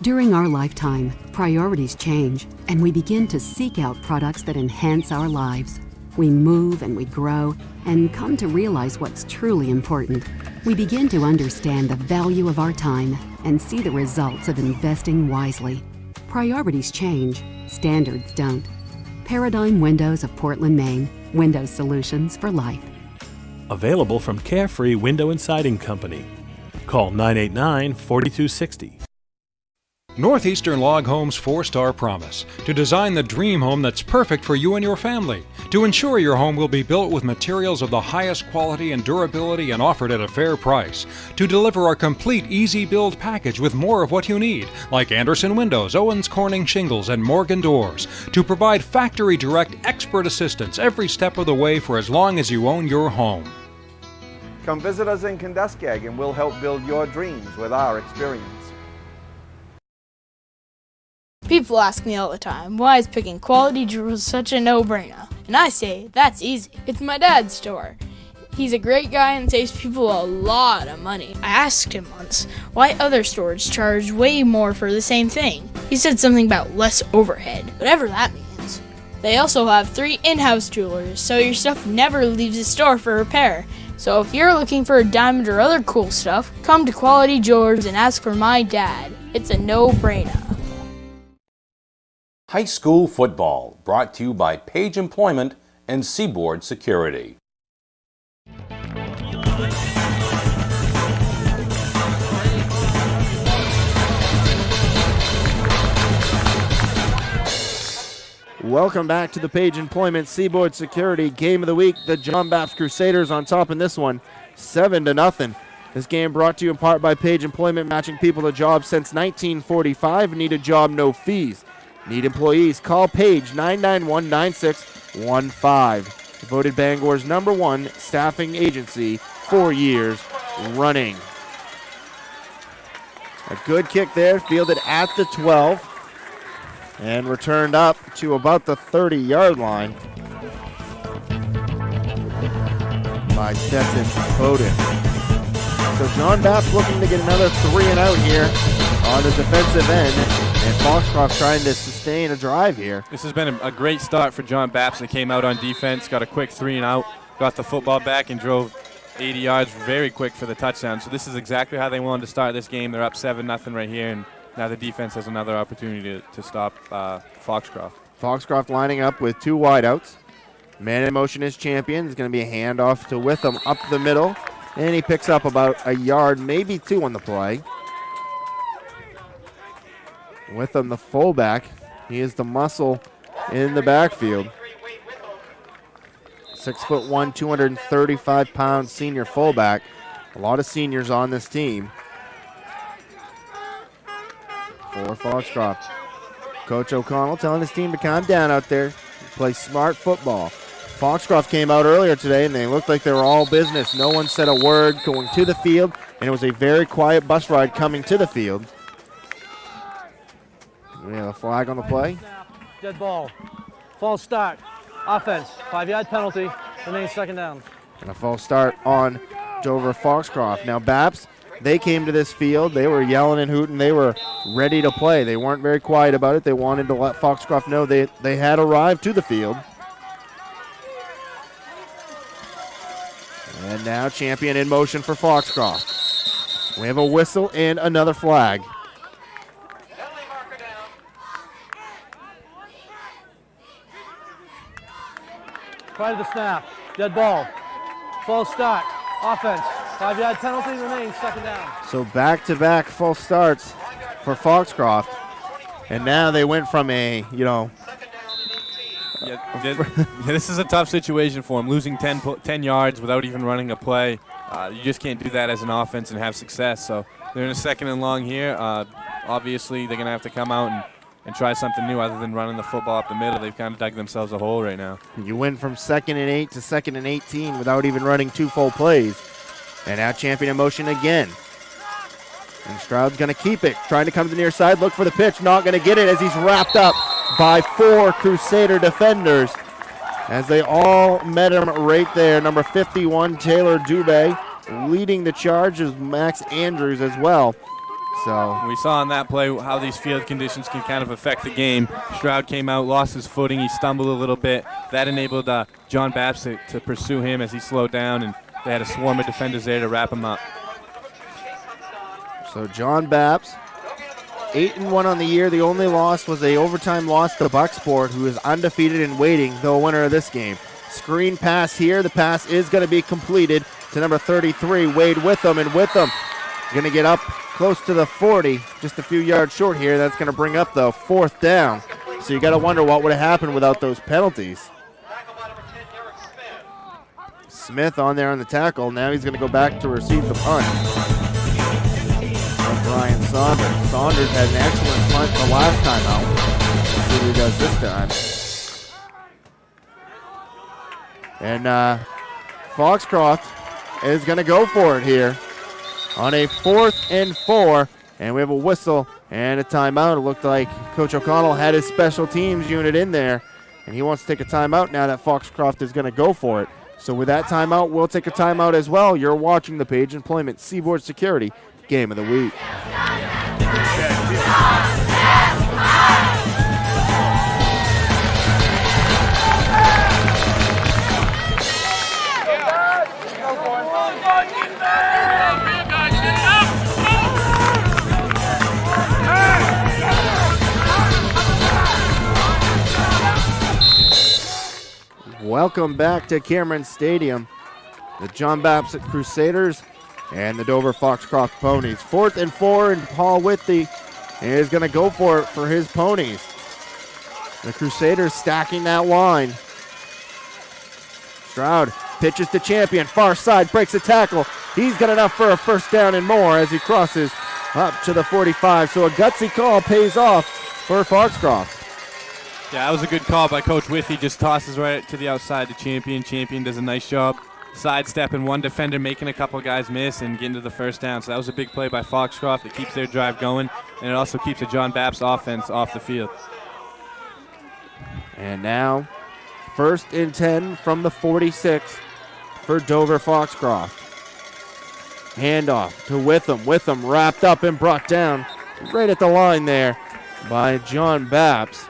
During our lifetime, priorities change, and we begin to seek out products that enhance our lives. We move and we grow and come to realize what's truly important. We begin to understand the value of our time and see the results of investing wisely. Priorities change, standards don't. Paradigm Windows of Portland, Maine. Window solutions for life. Available from Carefree Window and Siding Company. Call 989-4260. Northeastern Log Home's 4-star promise: to design the dream home that's perfect for you and your family, to ensure your home will be built with materials of the highest quality and durability and offered at a fair price, to deliver a complete easy build package with more of what you need, like Anderson Windows, Owens Corning Shingles, and Morgan Doors, to provide factory direct expert assistance every step of the way for as long as you own your home. Come visit us in Kenduskeag and we'll help build your dreams with our experience. People ask me all the time, why is picking quality jewels such a no-brainer? And I say, that's easy. It's my dad's store. He's a great guy and saves people a lot of money. I asked him once why other stores charge way more for the same thing. He said something about less overhead, whatever that means. They also have 3 in-house jewelers, so your stuff never leaves the store for repair. So if you're looking for a diamond or other cool stuff, come to Quality Jewelers and ask for my dad. It's a no-brainer. High school football, brought to you by Page Employment and Seaboard Security. welcome back to the Page Employment Seaboard Security Game of the Week. The John Bapst Crusaders on top in this one, 7-0. This game brought to you in part by Page Employment, matching people to jobs since 1945. Need a job, no fees. Need employees? Call Page 991-9615. Voted Bangor's #1 staffing agency 4 years running. A good kick there, fielded at the 12 and returned up to about the 30-yard line by Stetson Bowden. So John Bapst looking to get another 3 and out here on the defensive end, and Foxcroft trying to sustain a drive here. This has been a great start for John Bapst. They came out on defense, got a quick 3 and out, got the football back, and drove 80 yards very quick for the touchdown. So this is exactly how they wanted to start this game. They're up 7-0 right here, and now the defense has another opportunity to stop Foxcroft. Foxcroft lining up with 2 wideouts. Man in motion is champion. It's going to be a handoff to Witham up the middle, and he picks up about a yard, maybe 2 on the play. Witham, the fullback, he is the muscle in the backfield. 6'1", 235-pound senior fullback. A lot of seniors on this team. For Foxcroft. Coach O'Connell telling his team to calm down out there, play smart football. Foxcroft came out earlier today, and they looked like they were all business. No one said a word going to the field, and it was a very quiet bus ride coming to the field. We have a flag on the play. Dead ball. False start. Offense. 5-yard penalty. Remains 2nd down. And a false start on Dover Foxcroft. Now Bapst, they came to this field. They were yelling and hooting. They were ready to play. They weren't very quiet about it. They wanted to let Foxcroft know they had arrived to the field. And now champion in motion for Foxcroft. We have a whistle and another flag. Prior to the snap. Dead ball. False start. Offense. 5-yard penalty. Remains 2nd down. So back-to-back false starts for Foxcroft. And now they went from a, This is a tough situation for them, losing 10 yards without even running a play. You just can't do that as an offense and have success. So they're in a 2nd and long here. Obviously, they're going to have to come out and try something new other than running the football up the middle. They've kind of dug themselves a hole right now. You went from 2nd and 8 to 2nd and 18 without even running 2 full plays. And now champion in motion again. And Stroud's going to keep it. Trying to come to the near side. Look for the pitch. Not going to get it as he's wrapped up by 4 Crusader defenders. As they all met him right there. Number 51, Taylor Dubé, leading the charge is Max Andrews as well. So we saw on that play how these field conditions can kind of affect the game. Stroud came out, lost his footing, he stumbled a little bit. That enabled John Bapst to pursue him as he slowed down, and they had a swarm of defenders there to wrap him up. So John Bapst, 8-1 on the year. The only loss was a overtime loss to Bucksport, who is undefeated and waiting, the winner of this game. Screen pass here. The pass is going to be completed to number 33, Wade Witham, and Witham going to get up close to the 40, just a few yards short here. That's going to bring up the 4th down. So you got to wonder what would have happened without those penalties. Smith on there on the tackle. Now he's going to go back to receive the punt. From Brian Saunders. Saunders had an excellent punt the last time out. Let's see what he does this time. And Foxcroft is going to go for it here on a 4th and 4, and we have a whistle and a timeout. It looked like Coach O'Connell had his special teams unit in there, and he wants to take a timeout now that Foxcroft is going to go for it. So with that timeout, we'll take a timeout as well. You're watching the Page Employment Seaboard Security Game of the Week. Welcome back to Cameron Stadium. The John Bapst Crusaders and the Dover Foxcroft Ponies. 4th and 4, and Paul Whitty is going to go for it for his Ponies. The Crusaders stacking that line. Stroud pitches to Champion, far side, breaks a tackle. He's got enough for a first down and more as he crosses up to the 45. So a gutsy call pays off for Foxcroft. Yeah, that was a good call by Coach Withy. Just tosses right to the outside to Champion. Champion does a nice job sidestepping one defender, making a couple guys miss, and getting to the first down. So that was a big play by Foxcroft. It keeps their drive going, and it also keeps the John Bapst offense off the field. And now, 1st and 10 from the 46 for Dover Foxcroft. Handoff to Witham. Witham wrapped up and brought down right at the line there by John Bapst.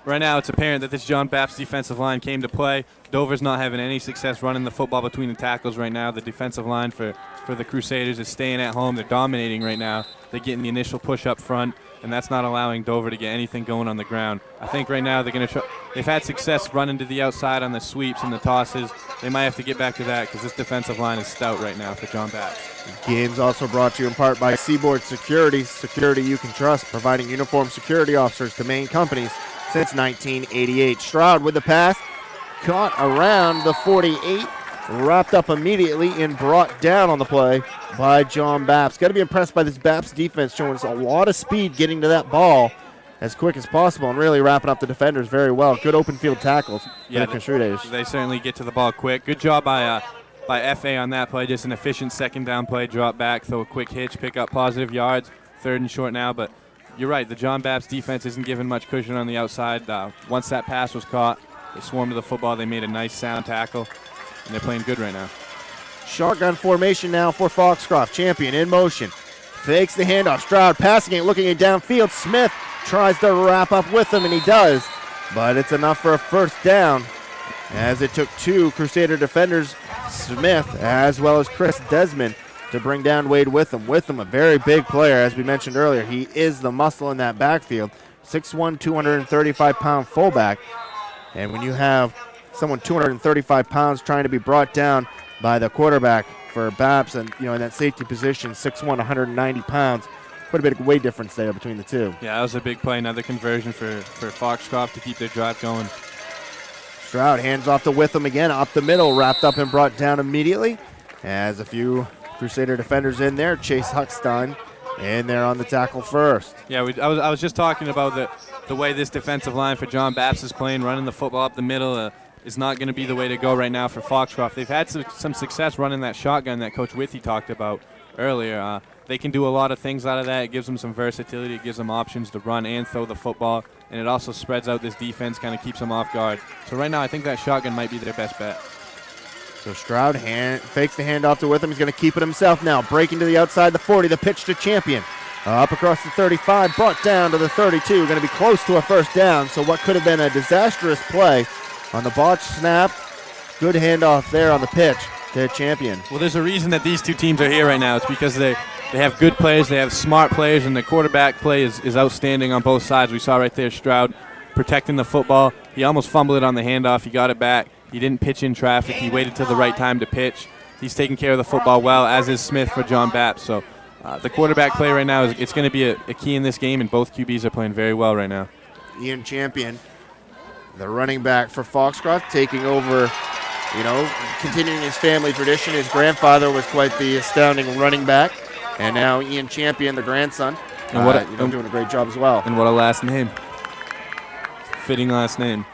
Right now, it's apparent that this John Bapst defensive line came to play. Dover's not having any success running the football between the tackles right now. The defensive line for the Crusaders is staying at home. They're dominating right now. They're getting the initial push up front, and that's not allowing Dover to get anything going on the ground. I think right now they're going to try. They've had success running to the outside on the sweeps and the tosses. They might have to get back to that because this defensive line is stout right now for John Bapst. Game's also brought to you in part by Seaboard Security. Security you can trust, providing uniformed security officers to Maine companies since 1988. Stroud with the pass, caught around the 48, wrapped up immediately and brought down on the play by John Bapst. Got to be impressed by this Bapst defense, showing us a lot of speed getting to that ball as quick as possible and really wrapping up the defenders very well. Good open field tackles for the Crusaders. They certainly get to the ball quick. Good job by FA on that play. Just an efficient second down play, drop back, throw a quick hitch, pick up positive yards. 3rd and short now, but you're right. The John Bapst defense isn't giving much cushion on the outside. Once that pass was caught, they swarmed to the football. They made a nice sound tackle, and they're playing good right now. Shotgun formation now for Foxcroft. Champion in motion. Fakes the handoff. Stroud passing it, looking at downfield. Smith tries to wrap up with him, and he does. But it's enough for a first down, as it took 2 Crusader defenders, Smith as well as Chris Desmond, to bring down Wade Witham. Witham, a very big player, as we mentioned earlier. He is the muscle in that backfield. 6'1", 235-pound fullback. And when you have someone 235 pounds trying to be brought down by the quarterback for Bapst, and in that safety position, 6'1", 190 pounds, quite a bit of weight difference there between the two. Yeah, that was a big play. Another conversion for Foxcroft to keep their drive going. Stroud hands off to Witham again, up the middle, wrapped up and brought down immediately. As a few Crusader defenders in there, Chase Huckstein in there on the tackle first. Yeah, I was just talking about the way this defensive line for John Bapst is playing, running the football up the middle is not going to be the way to go right now for Foxcroft. They've had some success running that shotgun that Coach Withy talked about earlier. They can do a lot of things out of that. It gives them some versatility. It gives them options to run and throw the football, and it also spreads out this defense, kind of keeps them off guard. So right now I think that shotgun might be their best bet. So Stroud fakes the handoff to Witham. He's going to keep it himself now. Breaking to the outside, the 40, the pitch to Champion. Up across the 35, brought down to the 32. Going to be close to a first down. So what could have been a disastrous play on the botch snap. Good handoff there on the pitch to Champion. Well, there's a reason that these two teams are here right now. It's because they have good players, they have smart players, and the quarterback play is outstanding on both sides. We saw right there Stroud protecting the football. He almost fumbled it on the handoff. He got it back. He didn't pitch in traffic. He waited till the right time to pitch. He's taking care of the football well, as is Smith for John Bapst. So the quarterback play right now, it's going to be a key in this game, and both QBs are playing very well right now. Ian Champion, the running back for Foxcroft, taking over, continuing his family tradition. His grandfather was quite the astounding running back, and now Ian Champion, the grandson, doing a great job as well. And what a last name. Fitting last name.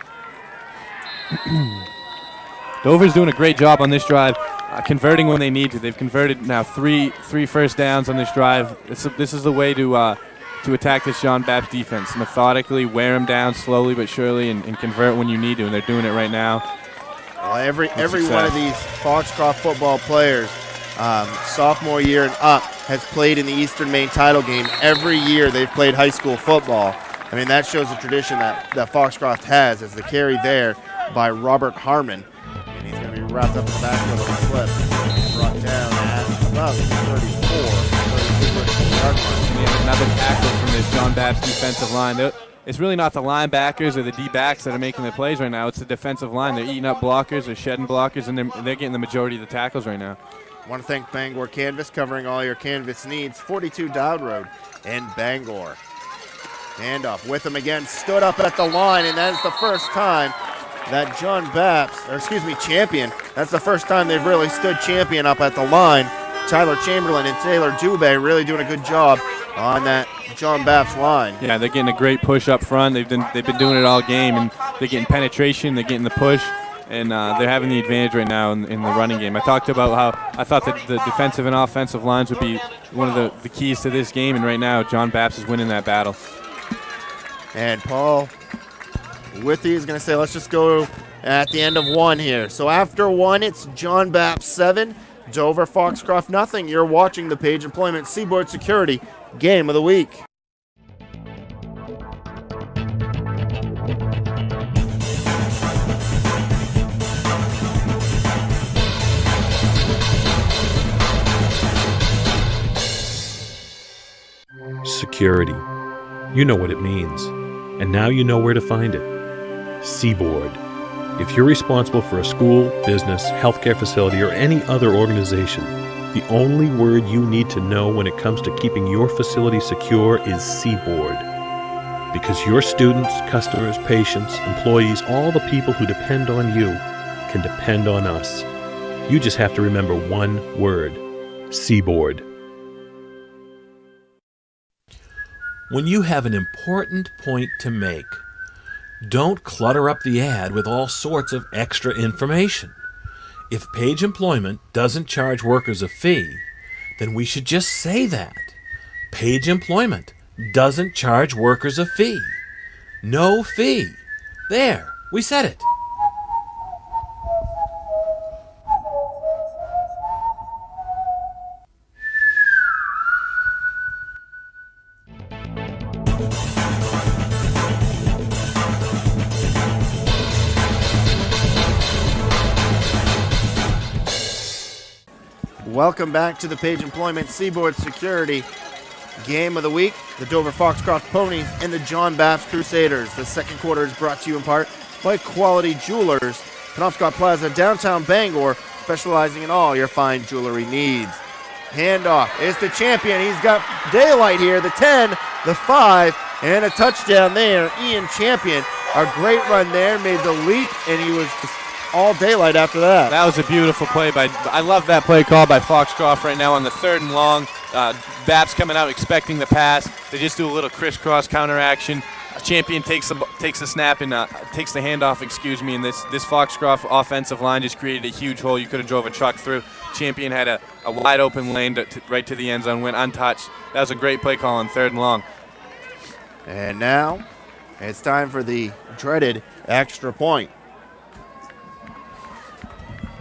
Dover's doing a great job on this drive, converting when they need to. They've converted now three first downs on this drive. This is the way to attack this John Bapst defense. Methodically wear them down slowly but surely and convert when you need to, and they're doing it right now. Well, every one of these Foxcroft football players, sophomore year and up, has played in the Eastern Maine title game. Every year they've played high school football. I mean, that shows the tradition that Foxcroft has, as the carry there by Robert Harmon. And he's going to be wrapped up in the backfield of the slip and brought down at about 34-yard line. We have another tackle from this John Bapst defensive line. It's really not the linebackers or the D-backs that are making the plays right now. It's the defensive line. They're eating up blockers, they're shedding blockers, and they're getting the majority of the tackles right now. I want to thank Bangor Canvas, covering all your canvas needs. 42 Dowd Road in Bangor. Handoff with him again, stood up at the line, and that is the first time that Champion, that's the first time they've really stood Champion up at the line. Tyler Chamberlain and Taylor Dubé really doing a good job on that John Bapst line. Yeah, they're getting a great push up front. They've been doing it all game, and they're getting penetration, they're getting the push, and they're having the advantage right now in the running game. I talked about how I thought that the defensive and offensive lines would be one of the keys to this game, and right now John Bapst is winning that battle. And Paul Withy is going to say, let's just go at the end of one here. So after one, it's John Bapst 7, Dover Foxcroft nothing. You're watching the Page Employment Seaboard Security Game of the Week. Security. You know what it means. And now you know where to find it. Seaboard. If you're responsible for a school, business, healthcare facility, or any other organization, the only word you need to know when it comes to keeping your facility secure is Seaboard. Because your students, customers, patients, employees, all the people who depend on you can depend on us. You just have to remember one word: Seaboard. When you have an important point to make, don't clutter up the ad with all sorts of extra information. If Page Employment doesn't charge workers a fee, then we should just say that. Page Employment doesn't charge workers a fee. No fee. There, we said it. Welcome back to the Page Employment Seaboard Security Game of the Week. The Dover Foxcroft Ponies and the John Bapst Crusaders. The second quarter is brought to you in part by Quality Jewelers, Penobscot Plaza, downtown Bangor, specializing in all your fine jewelry needs. Handoff is the Champion. He's got daylight here, the 10, the 5, and a touchdown there. Ian Champion, a great run there, made the leap, and he was all daylight after that. That was a beautiful play I love that play call by Foxcroft right now on the 3rd and long. Bapst coming out expecting the pass. They just do a little crisscross counter action. Champion takes the snap and takes the handoff, and this Foxcroft offensive line just created a huge hole. You could have drove a truck through. Champion had a wide open lane right to the end zone, went untouched. That was a great play call on 3rd and long. And now it's time for the dreaded extra point.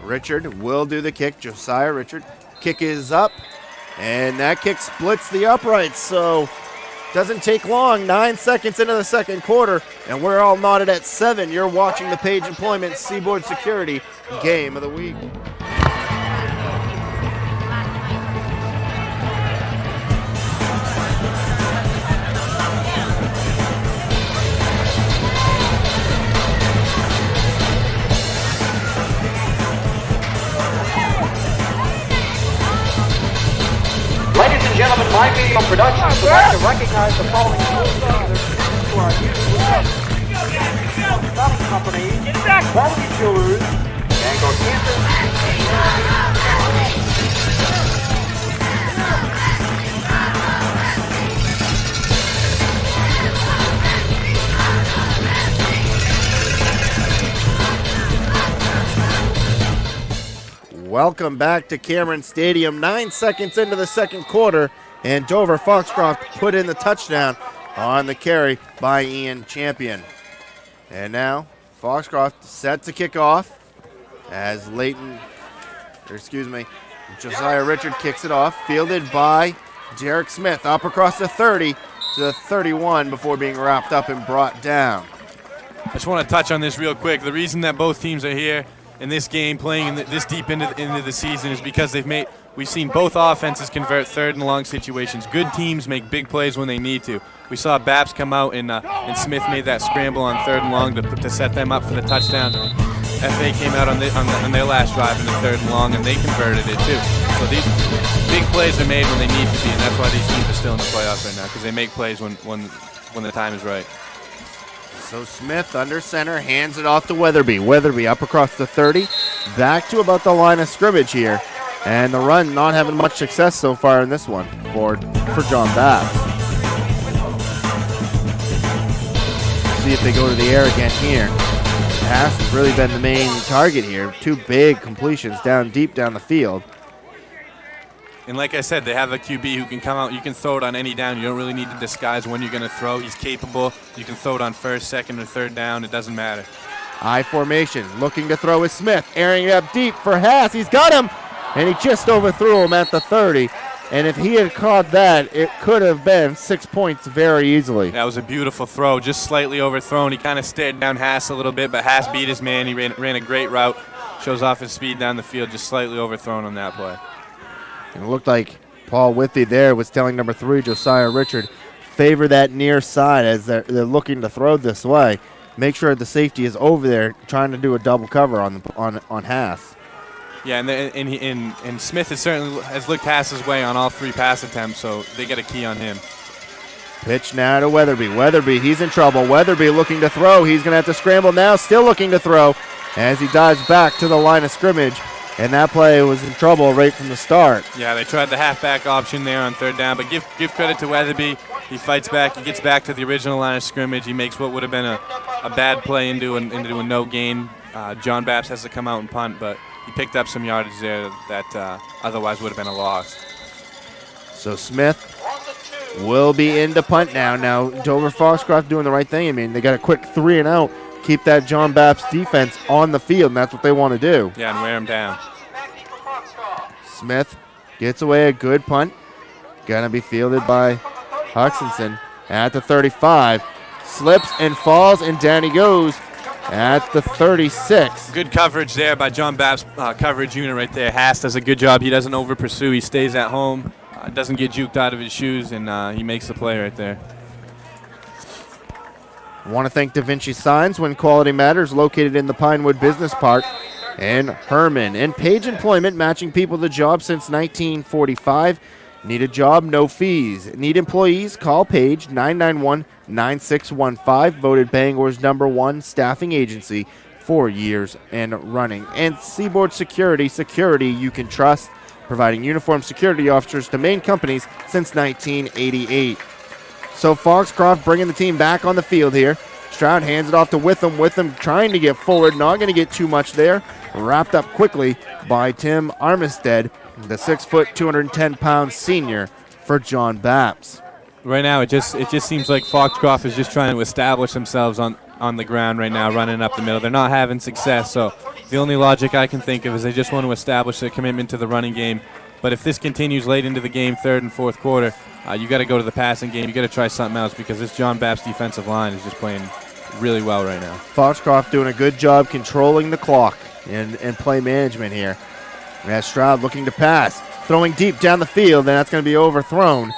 Richard will do the kick. Josiah Richard. Kick is up, and that kick splits the uprights, so doesn't take long. 9 seconds into the second quarter, and we're all knotted at 7. You're watching the Page Employment Seaboard Security Game of the Week. Ladies and gentlemen, my video production would like to recognize the following sponsors to our YouTube production company, Quality Jewelers, Bangor Campus. Welcome back to Cameron Stadium. 9 seconds into the second quarter, and Dover Foxcroft put in the touchdown on the carry by Ian Champion. And now Foxcroft set to kick off as Josiah Richard kicks it off, fielded by Derek Smith, up across the 30 to the 31 before being wrapped up and brought down. I just want to touch on this real quick. The reason that both teams are here in this game, playing this deep into the season, is because we've seen both offenses convert 3rd and long situations. Good teams make big plays when they need to. We saw Bapst come out and Smith made that scramble on 3rd and long to set them up for the touchdown. FA came out on their last drive in the 3rd and long, and they converted it too. So these big plays are made when they need to be, and that's why these teams are still in the playoffs right now, because they make plays when when the time is right. So Smith under center, hands it off to Weatherby. Weatherby up across the 30, back to about the line of scrimmage here. And the run not having much success so far in this one for John Bapst. See if they go to the air again here. Pass has really been the main target here. 2 big completions down deep down the field. And like I said, they have a QB who can come out. You can throw it on any down. You don't really need to disguise when you're going to throw. He's capable. You can throw it on first, second, or third down. It doesn't matter. I formation, looking to throw is Smith, airing it up deep for Haas. He's got him, and he just overthrew him at the 30. And if he had caught that, it could have been 6 points very easily. That was a beautiful throw, just slightly overthrown. He kind of stared down Haas a little bit, but Haas beat his man. He ran a great route, shows off his speed down the field, just slightly overthrown on that play. And it looked like Paul Withy there was telling number 3, Josiah Richard, favor that near side as they're looking to throw this way. Make sure the safety is over there trying to do a double cover on Haas. Yeah, and Smith has looked Haas's way on all 3 pass attempts, so they get a key on him. Pitch now to Weatherby. Weatherby, he's in trouble. Weatherby looking to throw. He's going to have to scramble now, still looking to throw as he dives back to the line of scrimmage. And that play was in trouble right from the start. Yeah, they tried the halfback option there on 3rd down, but give credit to Weatherby. He fights back. He gets back to the original line of scrimmage. He makes what would have been a bad play into a no gain. John Bapst has to come out and punt, but he picked up some yardage there that otherwise would have been a loss. So Smith will be in to punt now. Now Dover Foxcroft doing the right thing. I mean, they got a quick 3 and out. Keep that John Bapst defense on the field, and that's what they want to do. Yeah, and wear him down. Smith gets away a good punt. Going to be fielded by Hutchinson at the 35. Slips and falls, and down he goes at the 36. Good coverage there by John Bapst coverage unit right there. Haas does a good job. He doesn't over pursue. He stays at home, doesn't get juked out of his shoes, and he makes the play right there. I want to thank Da Vinci Signs when quality matters, located in the Pinewood Business Park and Herman. And Page Employment, matching people to jobs since 1945. Need a job, no fees. Need employees? Call Page 991-9615. Voted Bangor's #1 staffing agency 4 years and running. And Seaboard Security, security you can trust, providing uniformed security officers to Maine companies since 1988. So Foxcroft bringing the team back on the field here. Stroud hands it off to Witham. Witham trying to get forward, not going to get too much there. Wrapped up quickly by Tim Armistead, the 6 foot, 210-pound senior for John Bapst. Right now, it just seems like Foxcroft is just trying to establish themselves on the ground right now, running up the middle. They're not having success, so the only logic I can think of is they just want to establish their commitment to the running game. But if this continues late into the game, 3rd and 4th quarter, you got to go to the passing game. You got to try something else because this John Bapst defensive line is just playing really well right now. Foxcroft doing a good job controlling the clock and play management here. We have Stroud looking to pass, throwing deep down the field, and that's going to be overthrown.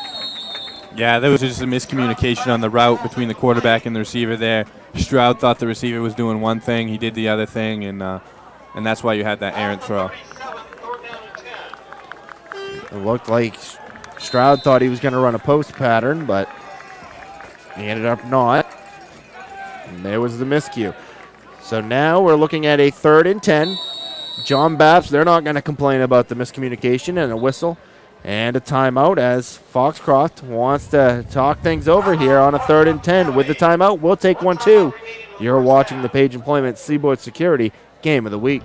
Yeah, there was just a miscommunication on the route between the quarterback and the receiver there. Stroud thought the receiver was doing one thing, he did the other thing, and that's why you had that errant throw. It looked like Stroud thought he was going to run a post pattern, but he ended up not. And there was the miscue. So now we're looking at a 3rd and 10. John Bapst, they're not going to complain about the miscommunication, and a whistle and a timeout as Foxcroft wants to talk things over here on a 3rd and 10. With the timeout, we'll take one too. You're watching the Page Employment Seaboard Security Game of the Week.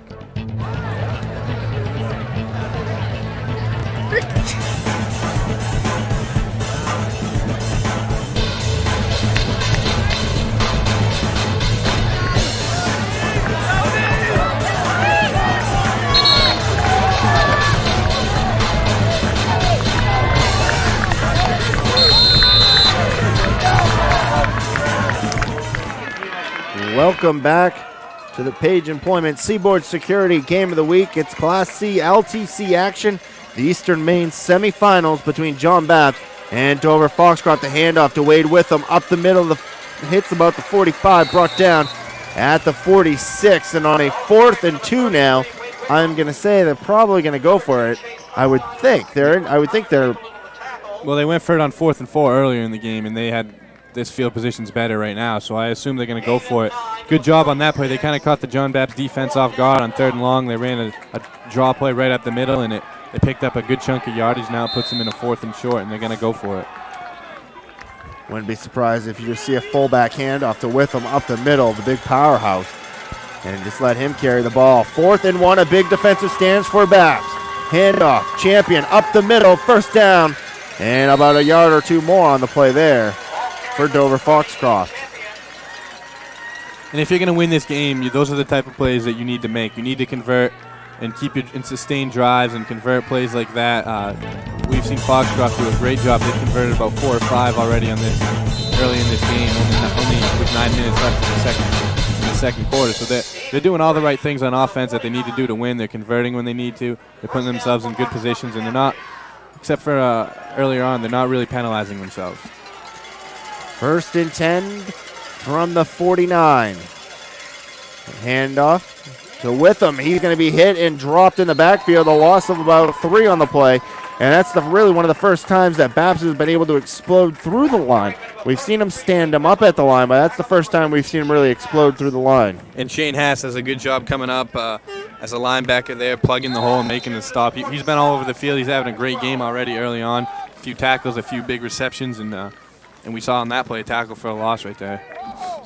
Welcome back to the Page Employment Seaboard Security Game of the Week. It's Class C LTC action. The Eastern Maine semifinals between John Bapst and Dover Foxcroft. The handoff to Wade Witham up the middle. Hits about the 45, brought down at the 46. And on a 4th and 2 now, I'm going to say they're probably going to go for it. I would think they're. Well, they went for it on 4th and 4 earlier in the game, and they had this field position's better right now, so I assume they're going to go for it. Good job on that play. They kind of caught the John Bapst defense off guard on 3rd and long. They ran a draw play right up the middle, and they picked up a good chunk of yardage. Now it puts them in a 4th and short, and they're going to go for it. Wouldn't be surprised if you just see a fullback handoff to Witham up the middle, the big powerhouse, and just let him carry the ball. 4th and 1, a big defensive stance for Bapst. Handoff, Champion up the middle, 1st down, and about a yard or 2 more on the play there for Dover Foxcroft. And if you're going to win this game, those are the type of plays that you need to make. You need to convert and and sustain drives and convert plays like that. We've seen Foxcroft do a great job. They've converted about 4 or 5 already on this early in this game, only with 9 minutes left in the second quarter. So they're doing all the right things on offense that they need to do to win. They're converting when they need to. They're putting themselves in good positions, and they're not, except for earlier on, they're not really penalizing themselves. 1st and 10 from the 49. Handoff to Witham. He's going to be hit and dropped in the backfield. A loss of about 3 on the play. And that's really one of the first times that Bapst has been able to explode through the line. We've seen him stand him up at the line, but that's the first time we've seen him really explode through the line. And Shane Haas does a good job coming up as a linebacker there, plugging the hole and making the stop. He's been all over the field. He's having a great game already early on. A few tackles, a few big receptions, and we saw on that play a tackle for a loss right there.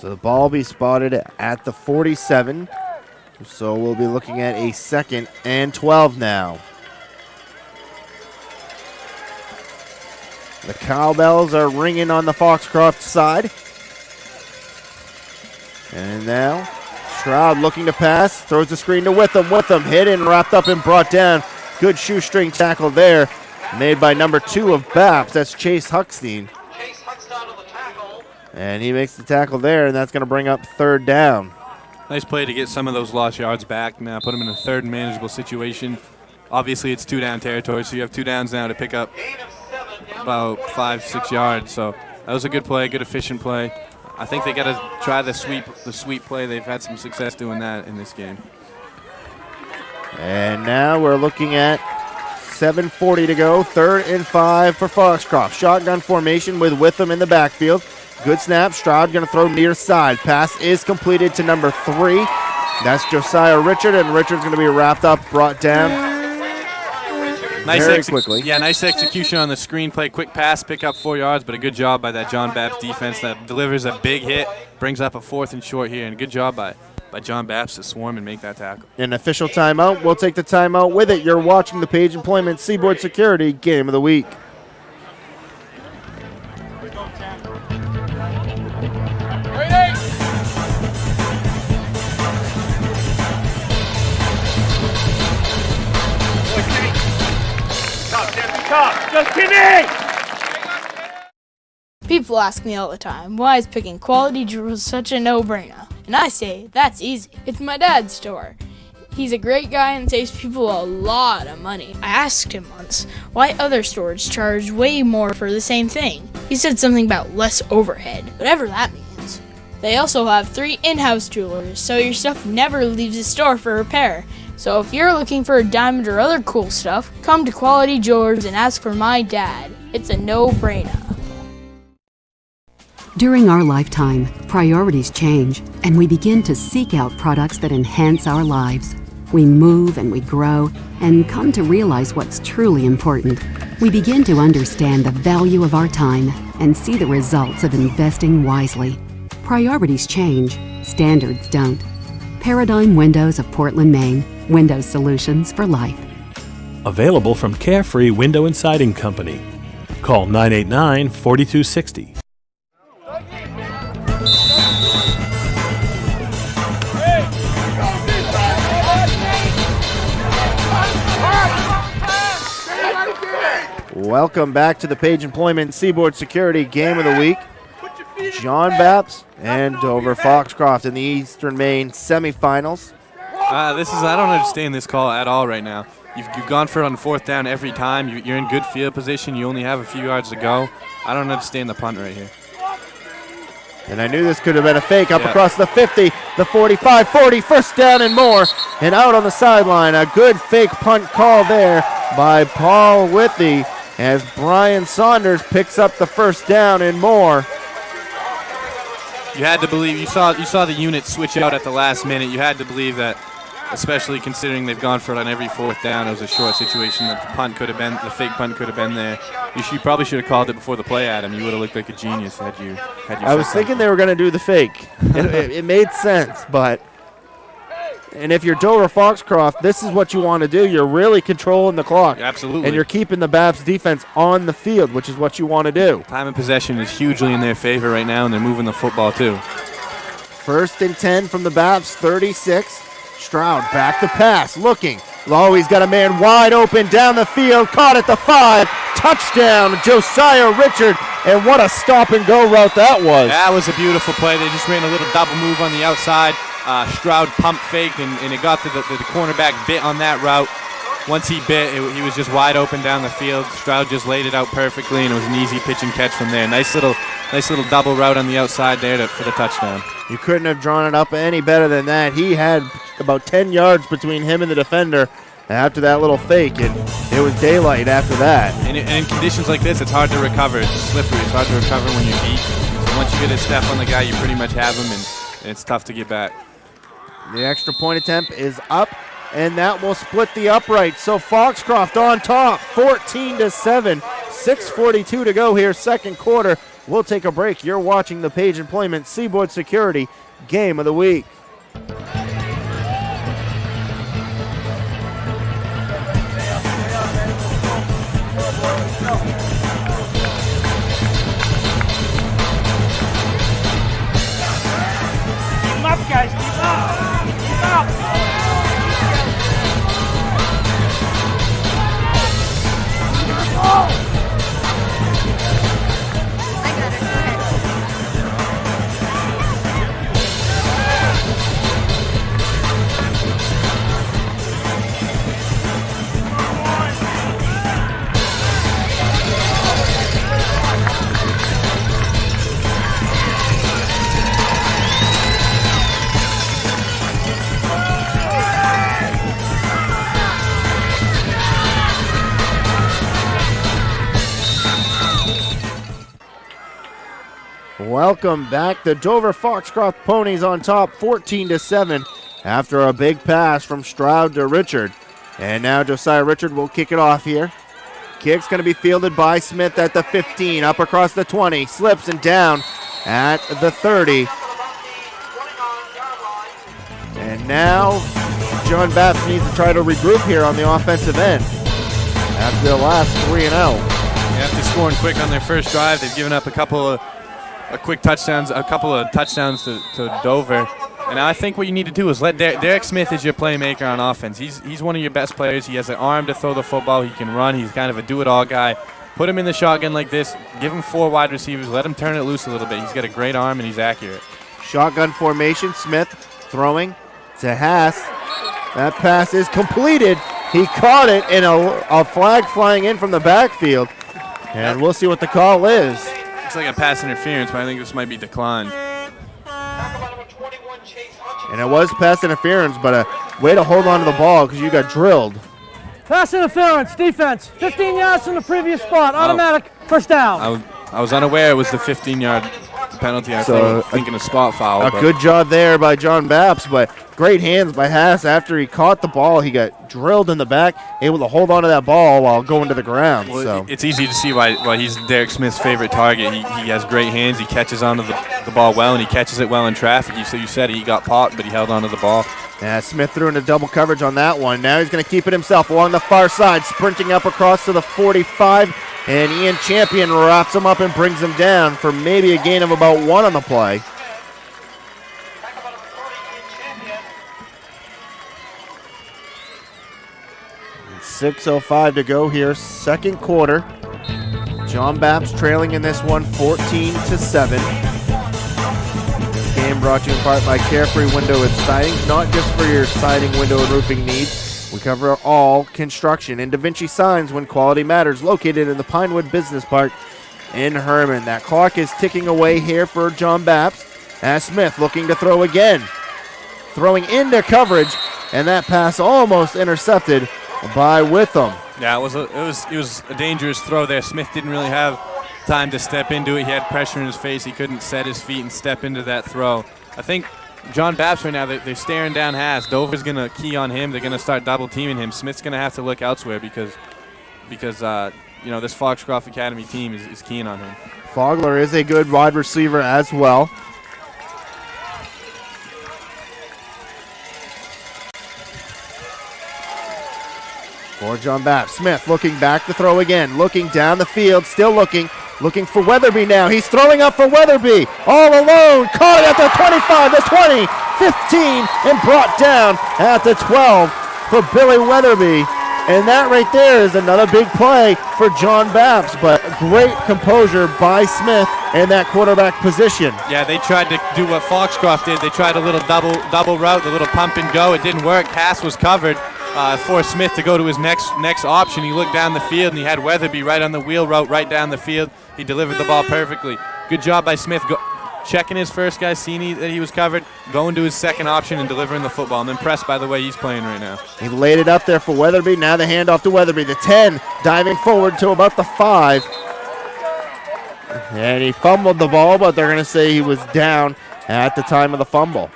So the ball will be spotted at the 47. So we'll be looking at a 2nd and 12 now. The cowbells are ringing on the Foxcroft side. And now Stroud looking to pass, throws the screen to Witham. Witham hit and wrapped up and brought down. Good shoestring tackle there, made by number 2 of Bapst. That's Chase Huckstein. And he makes the tackle there, and that's going to bring up 3rd down. Nice play to get some of those lost yards back. Now put them in a 3rd and manageable situation. Obviously, it's 2-down territory, so you have 2 downs now to pick up about 5-6 yards. So that was a good play, good efficient play. I think they got to try the sweep play. They've had some success doing that in this game. And now we're looking at 7:40 to go, 3rd and 5 for Foxcroft. Shotgun formation with Witham in the backfield. Good snap. Stroud going to throw near side. Pass is completed to number 3. That's Josiah Richard, and Richard's going to be wrapped up, brought down very quickly. Yeah, nice execution on the screenplay. Quick pass, pick up 4 yards, but a good job by that John Bapst defense that delivers a big hit, brings up a 4th and short here, and good job by John Bapst to swarm and make that tackle. An official timeout. We'll take the timeout with it. You're watching the Page Employment Seaboard Security Game of the Week. People ask me all the time, why is picking quality jewels such a no-brainer? And I say, that's easy. It's my dad's store. He's a great guy and saves people a lot of money. I asked him once why other stores charge way more for the same thing. He said something about less overhead, whatever that means. They also have 3 in-house jewelers, so your stuff never leaves the store for repair. So if you're looking for a diamond or other cool stuff, come to Quality Jewelers and ask for my dad. It's a no-brainer. During our lifetime, priorities change, and we begin to seek out products that enhance our lives. We move and we grow and come to realize what's truly important. We begin to understand the value of our time and see the results of investing wisely. Priorities change, standards don't. Paradigm Windows of Portland, Maine. Windows solutions for life. Available from Carefree Window and Siding Company. Call 989-4260. Welcome back to the Page Employment Seaboard Security Game of the Week. John Bapst and Dover Foxcroft in the Eastern Maine semifinals. I don't understand this call at all right now. You've gone for it on 4th down every time. You're in good field position. You only have a few yards to go. I don't understand the punt right here. And I knew this could have been a fake up across the 50, the 45, 40, 1st down and more. And out on the sideline, a good fake punt call there by Paul Withy as Brian Saunders picks up the 1st down and more. You had to believe. You saw the unit switch out at the last minute. You had to believe that, especially considering they've gone for it on every fourth down. It was a short situation. The fake punt could have been there. You probably should have called it before the play, Adam. You would have looked like a genius had you. I was thinking they were going to do the fake. It made sense, but. And if you're Dover Foxcroft, this is what you want to do. You're really controlling the clock. Absolutely. And you're keeping the Bapst defense on the field, which is what you want to do. Time of possession is hugely in their favor right now, and they're moving the football too. 1st and 10 from the Bapst 36. Stroud back to pass, looking. He's got a man wide open down the field, caught at the 5. Touchdown, Josiah Richard. And what a stop-and-go route that was. That was a beautiful play. They just ran a little double move on the outside. Stroud pump faked, and it got to the cornerback bit on that route. Once he bit, he was just wide open down the field. Stroud just laid it out perfectly, and it was an easy pitch and catch from there. Nice little double route on the outside there for the touchdown. You couldn't have drawn it up any better than that. He had about 10 yards between him and the defender after that little fake, and it was daylight after that. And in conditions like this, it's hard to recover. It's slippery. It's hard to recover when you're deep. So once you get a step on the guy, you pretty much have him, and it's tough to get back. The extra point attempt is up, and that will split the upright. So Foxcroft on top, 14-7, 6:42 to go here, second quarter. We'll take a break. You're watching the Page Employment Seaboard Security Game of the Week. Keep them up, guys. Keep up. Keep up. Welcome back. The Dover Foxcroft Ponies on top, 14-7, after a big pass from Stroud to Richard. And now Josiah Richard will kick it off here. Kick's going to be fielded by Smith at the 15, up across the 20, slips and down at the 30. And now John Bapst needs to try to regroup here on the offensive end after the last 3-0. After scoring quick on their first drive, they've given up a couple of touchdowns to Dover. And I think what you need to do is let Derek Smith is your playmaker on offense. He's one of your best players. He has an arm to throw the football. He can run. He's kind of a do-it-all guy. Put him in the shotgun like this. Give him 4 wide receivers. Let him turn it loose a little bit. He's got a great arm, and he's accurate. Shotgun formation. Smith throwing to Haas. That pass is completed. He caught it, and a flag flying in from the backfield. And we'll see what the call is. Looks like a pass interference, but I think this might be declined. And it was pass interference, but a way to hold on to the ball because you got drilled. Pass interference, defense. 15 yards from the previous spot. Automatic first down. I was unaware it was the 15-yard penalty. I was thinking a spot foul. A good job there by John Bapst, but great hands by Haas. After he caught the ball, he got drilled in the back, able to hold on to that ball while going to the ground. Well, it's easy to see why he's Derek Smith's favorite target. He has great hands. He catches onto the ball well, and he catches it well in traffic. You said he got popped, but he held onto the ball. Yeah, Smith threw into double coverage on that one. Now he's going to keep it himself along the far side, sprinting up across to the 45, and Ian Champion wraps him up and brings him down for maybe a gain of about 1 on the play. And 6:05 to go here, second quarter. John Bapst trailing in this one, 14-7. Game brought to you in part by Carefree Window and Siding. Not just for your siding, window, and roofing needs. We cover all construction. And Da Vinci Signs, when quality matters, located in the Pinewood Business Park in Herman. That clock is ticking away here for John Bapst. As Smith looking to throw again. Throwing into coverage, and that pass almost intercepted by Witham. Yeah, it was a dangerous throw there. Smith didn't really have time to step into it. He had pressure in his face. He couldn't set his feet and step into that throw. I think John Bapst right now, they're staring down Haas. Dover's going to key on him. They're going to start double teaming him. Smith's going to have to look elsewhere because this Foxcroft Academy team is keying on him. Fogler is a good wide receiver as well. For John Bapst. Smith looking back to throw again. Looking down the field. Still looking. Looking for Weatherby now. He's throwing up for Weatherby. All alone. Caught at the 25, the 20, 15, and brought down at the 12 for Billy Weatherby. And that right there is another big play for John Bapst. But great composure by Smith in that quarterback position. Yeah, they tried to do what Foxcroft did. They tried a little double route, a little pump and go. It didn't work. Haas was covered. Forced Smith to go to his next option. He looked down the field and he had Weatherby right on the wheel route, right down the field. He delivered the ball perfectly. Good job by Smith checking his first guy, seeing that he was covered, going to his second option and delivering the football. I'm impressed by the way he's playing right now. He laid it up there for Weatherby. Now the handoff to Weatherby. The 10 diving forward to about the 5. And he fumbled the ball, but they're going to say he was down at the time of the fumble.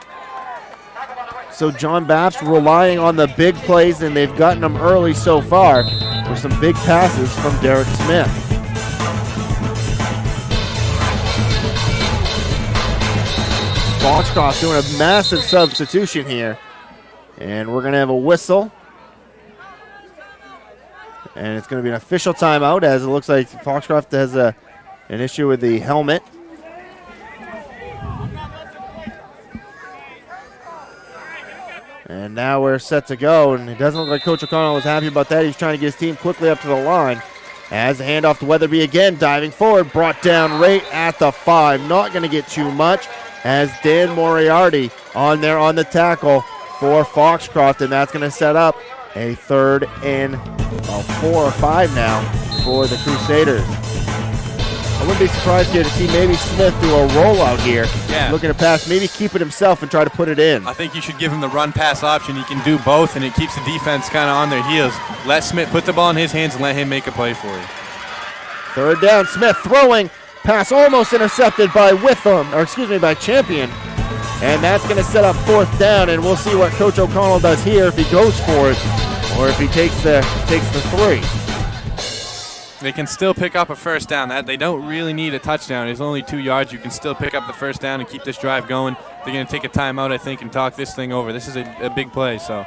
So John Bapst relying on the big plays, and they've gotten them early so far with some big passes from Derek Smith. Foxcroft doing a massive substitution here. And we're going to have a whistle. And it's going to be an official timeout, as it looks like Foxcroft has an issue with the helmet. And now we're set to go, and it doesn't look like Coach O'Connell was happy about that. He's trying to get his team quickly up to the line. As the handoff to Weatherby again, diving forward, brought down right at the 5. Not going to get too much, as Dan Moriarty on there on the tackle for Foxcroft, and that's going to set up a 3rd and 4 or 5 now for the Crusaders. I wouldn't be surprised here to see maybe Smith do a rollout here. Yeah. Looking to pass, maybe keep it himself and try to put it in. I think you should give him the run-pass option. He can do both, and it keeps the defense kind of on their heels. Let Smith put the ball in his hands and let him make a play for you. 3rd down, Smith throwing. Pass almost intercepted by by Champion. And that's going to set up 4th down, and we'll see what Coach O'Connell does here, if he goes for it or if he takes the 3. They can still pick up a 1st down. They don't really need a touchdown. It's only 2 yards. You can still pick up the 1st down and keep this drive going. They're going to take a timeout, I think, and talk this thing over. This is a big play, so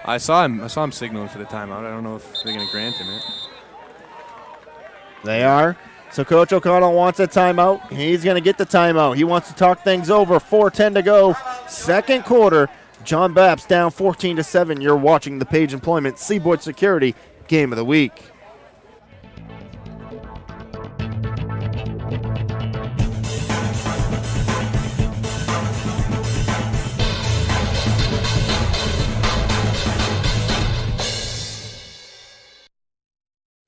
I saw him signaling for the timeout. I don't know if they're going to grant him it. They are. So Coach O'Connell wants a timeout. He's going to get the timeout. He wants to talk things over. 4:10 to go. 2nd quarter. John Bapst down 14-7. You're watching the Page Employment Seaboard Security Game of the Week.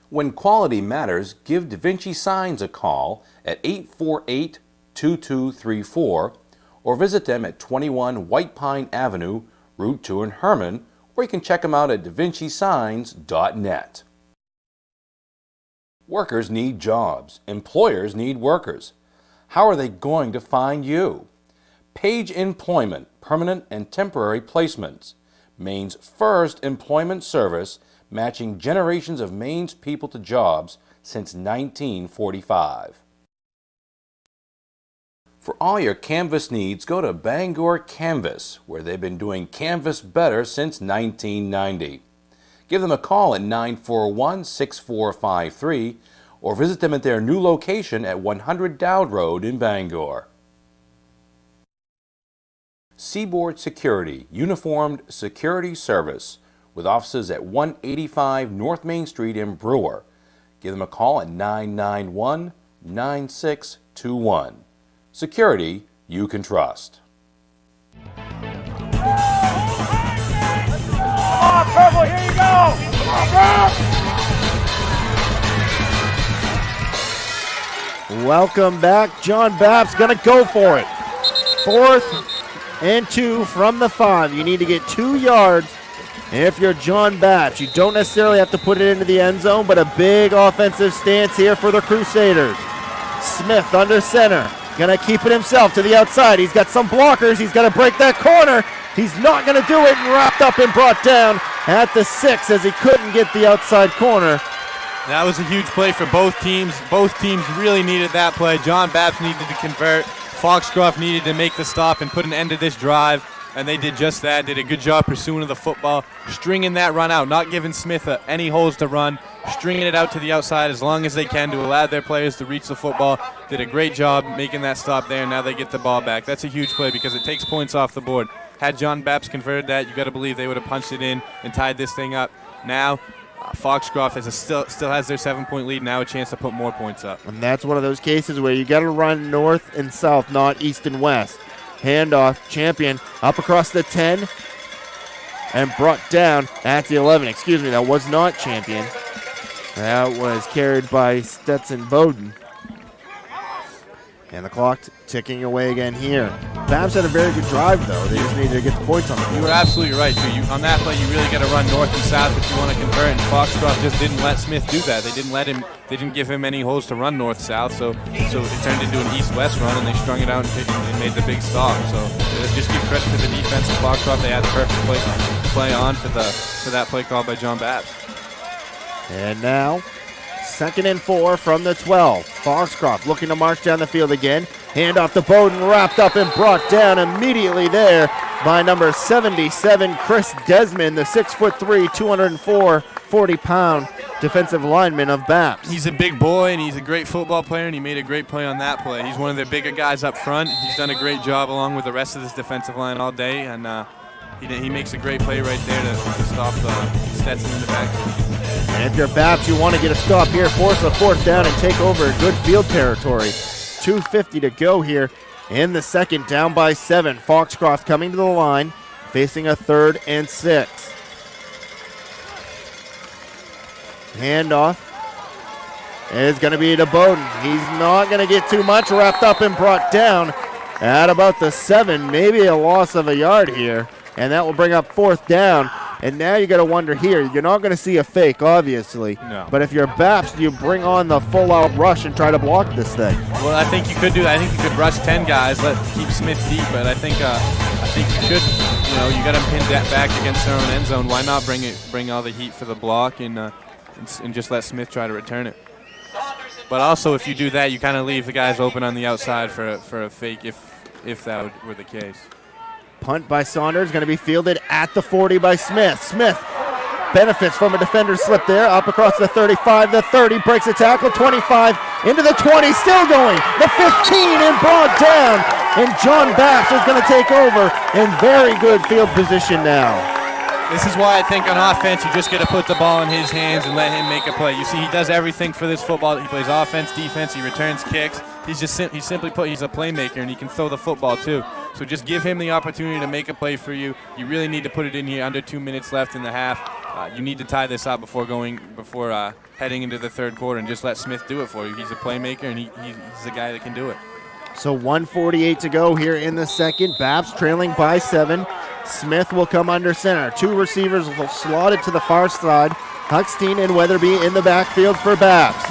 When quality matters, give Da Vinci Signs a call at 848-2234 or visit them at 21 White Pine Avenue, Route 2 in Herman, or you can check them out at davincisigns.net. Workers need jobs. Employers need workers. How are they going to find you? Page Employment, permanent and temporary placements. Maine's first employment service, matching generations of Maine's people to jobs since 1945. For all your Canvas needs, go to Bangor Canvas, where they've been doing Canvas better since 1990. Give them a call at 941-6453 or visit them at their new location at 100 Dowd Road in Bangor. Seaboard Security, Uniformed Security Service, with offices at 185 North Main Street in Brewer. Give them a call at 991-9621. Security you can trust. Come on, Purple, here you go! Come on, bro! Welcome back. John Bapst going to go for it. 4th and 2 from the 5. You need to get 2 yards If you're John Bapst, you don't necessarily have to put it into the end zone, but a big offensive stance here for the Crusaders. Smith under center, gonna keep it himself to the outside. He's got some blockers, he's gotta break that corner. He's not gonna do it, and wrapped up and brought down at the 6 as he couldn't get the outside corner. That was a huge play for both teams. Both teams really needed that play. John Bapst needed to convert. Foxcroft needed to make the stop and put an end to this drive. And they did just that, did a good job pursuing the football, stringing that run out, not giving Smith any holes to run, stringing it out to the outside as long as they can to allow their players to reach the football. Did a great job making that stop there, and now they get the ball back. That's a huge play because it takes points off the board. Had John Bapst converted that, you got to believe they would have punched it in and tied this thing up. Now, Foxcroft still has their 7-point lead, now a chance to put more points up. And that's one of those cases where you got to run north and south, not east and west. Handoff, Champion up across the 10 and brought down at the 11. Excuse me, that was not Champion. That was carried by Stetson Bowden. And the clock ticking away again here. Bapst had a very good drive, though. They just needed to get the points on the board. You were absolutely right, too. On that play, you really got to run north and south if you want to convert, and Foxcroft just didn't let Smith do that. They didn't give him any holes to run north-south, so it turned into an east-west run, and they strung it out and made the big stop. So just give credit to the defense of Foxcroft. They had the perfect play on for that play called by John Bapst. And now, 2nd and 4 from the 12. Foxcroft looking to march down the field again. Hand off to Bowden, wrapped up and brought down immediately there by number 77, Chris Desmond, the 6'3", 204, 40-pound defensive lineman of Bapst. He's a big boy, and he's a great football player, and he made a great play on that play. He's one of the bigger guys up front. He's done a great job along with the rest of this defensive line all day, and he makes a great play right there to stop Stetson in the back. And if you're Bapst, you want to get a stop here, force a 4th down and take over good field territory. 2:50 to go here in the second, down by 7. Foxcroft coming to the line, facing a 3rd and 6. Handoff is going to be to Bowden. He's not going to get too much, wrapped up and brought down at about the 7, maybe a loss of a yard here, and that will bring up 4th down. And now you got to wonder here, you're not going to see a fake, obviously. No. But if you're Bapst, you bring on the full-out rush and try to block this thing. Well, I think you could do that. I think you could rush 10 guys, keep Smith deep. But I think you should. You got to pin that back against their own end zone. Why not bring all the heat for the block and just let Smith try to return it? But also, if you do that, you kind of leave the guys open on the outside for a fake if that were the case. Punt by Saunders, going to be fielded at the 40 by Smith. Smith benefits from a defender's slip there, up across the 35, the 30, breaks a tackle, 25, into the 20, still going, the 15, and brought down. And John Bapst is going to take over in very good field position now. This is why I think on offense, you just got to put the ball in his hands and let him make a play. You see, he does everything for this football. He plays offense, defense, he returns kicks. He's a playmaker, and he can throw the football too. So just give him the opportunity to make a play for you. You really need to put it in here under 2 minutes left in the half. You need to tie this up before heading into the third quarter, and just let Smith do it for you. He's a playmaker, and he's a guy that can do it. So 1:48 to go here in the second. Bapst trailing by 7. Smith will come under center. 2 receivers will slot it to the far side. Huckstein and Weatherby in the backfield for Bapst.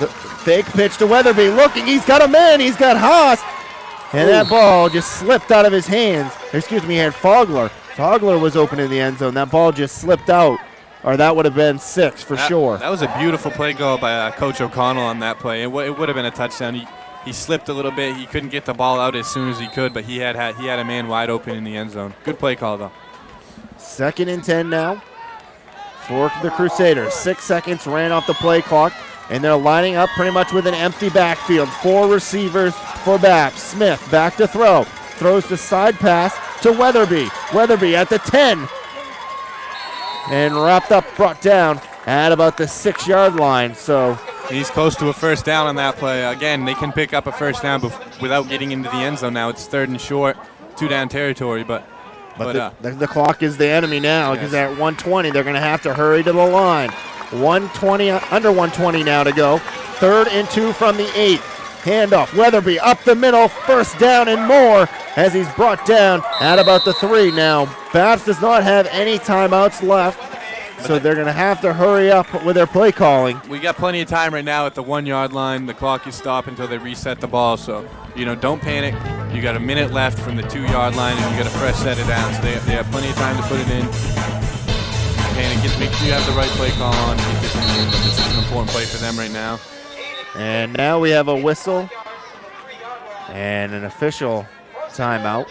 The fake pitch to Weatherby. Looking, he's got a man. He's got Haas. And that ball just slipped out of his hands. Excuse me, he had Fogler. Fogler was open in the end zone. That ball just slipped out. Or that would have been 6 for sure. That was a beautiful play call by Coach O'Connell on that play. It would have been a touchdown. He slipped a little bit. He couldn't get the ball out as soon as he could, but he had a man wide open in the end zone. Good play call, though. 2nd and 10 now for the Crusaders. 6 seconds ran off the play clock, and they're lining up pretty much with an empty backfield. 4 receivers for Bapst. Smith back to throw. Throws the side pass to Weatherby. Weatherby at the 10. And wrapped up, brought down at about the 6-yard line. So he's close to a first down on that play. Again, they can pick up a first down without getting into the end zone now. It's 3rd and short, 2-down territory, but the clock is the enemy now, because at 1:20 they're going to have to hurry to the line. 1:20, under 1:20 now to go. 3rd and 2 from the 8. Handoff, Weatherby up the middle, first down and more as he's brought down at about the 3 now. Bapst does not have any timeouts left, so they're going to have to hurry up with their play calling. We got plenty of time right now at the 1 yard line. The clock is stopped until they reset the ball, so don't panic. You got a minute left from the 2 yard line, and you got to fresh set it down. So they have plenty of time to put it in. Panic. Make sure you have the right play call on. Keep this in the end, but this is an important play for them right now. And now we have a whistle and an official timeout.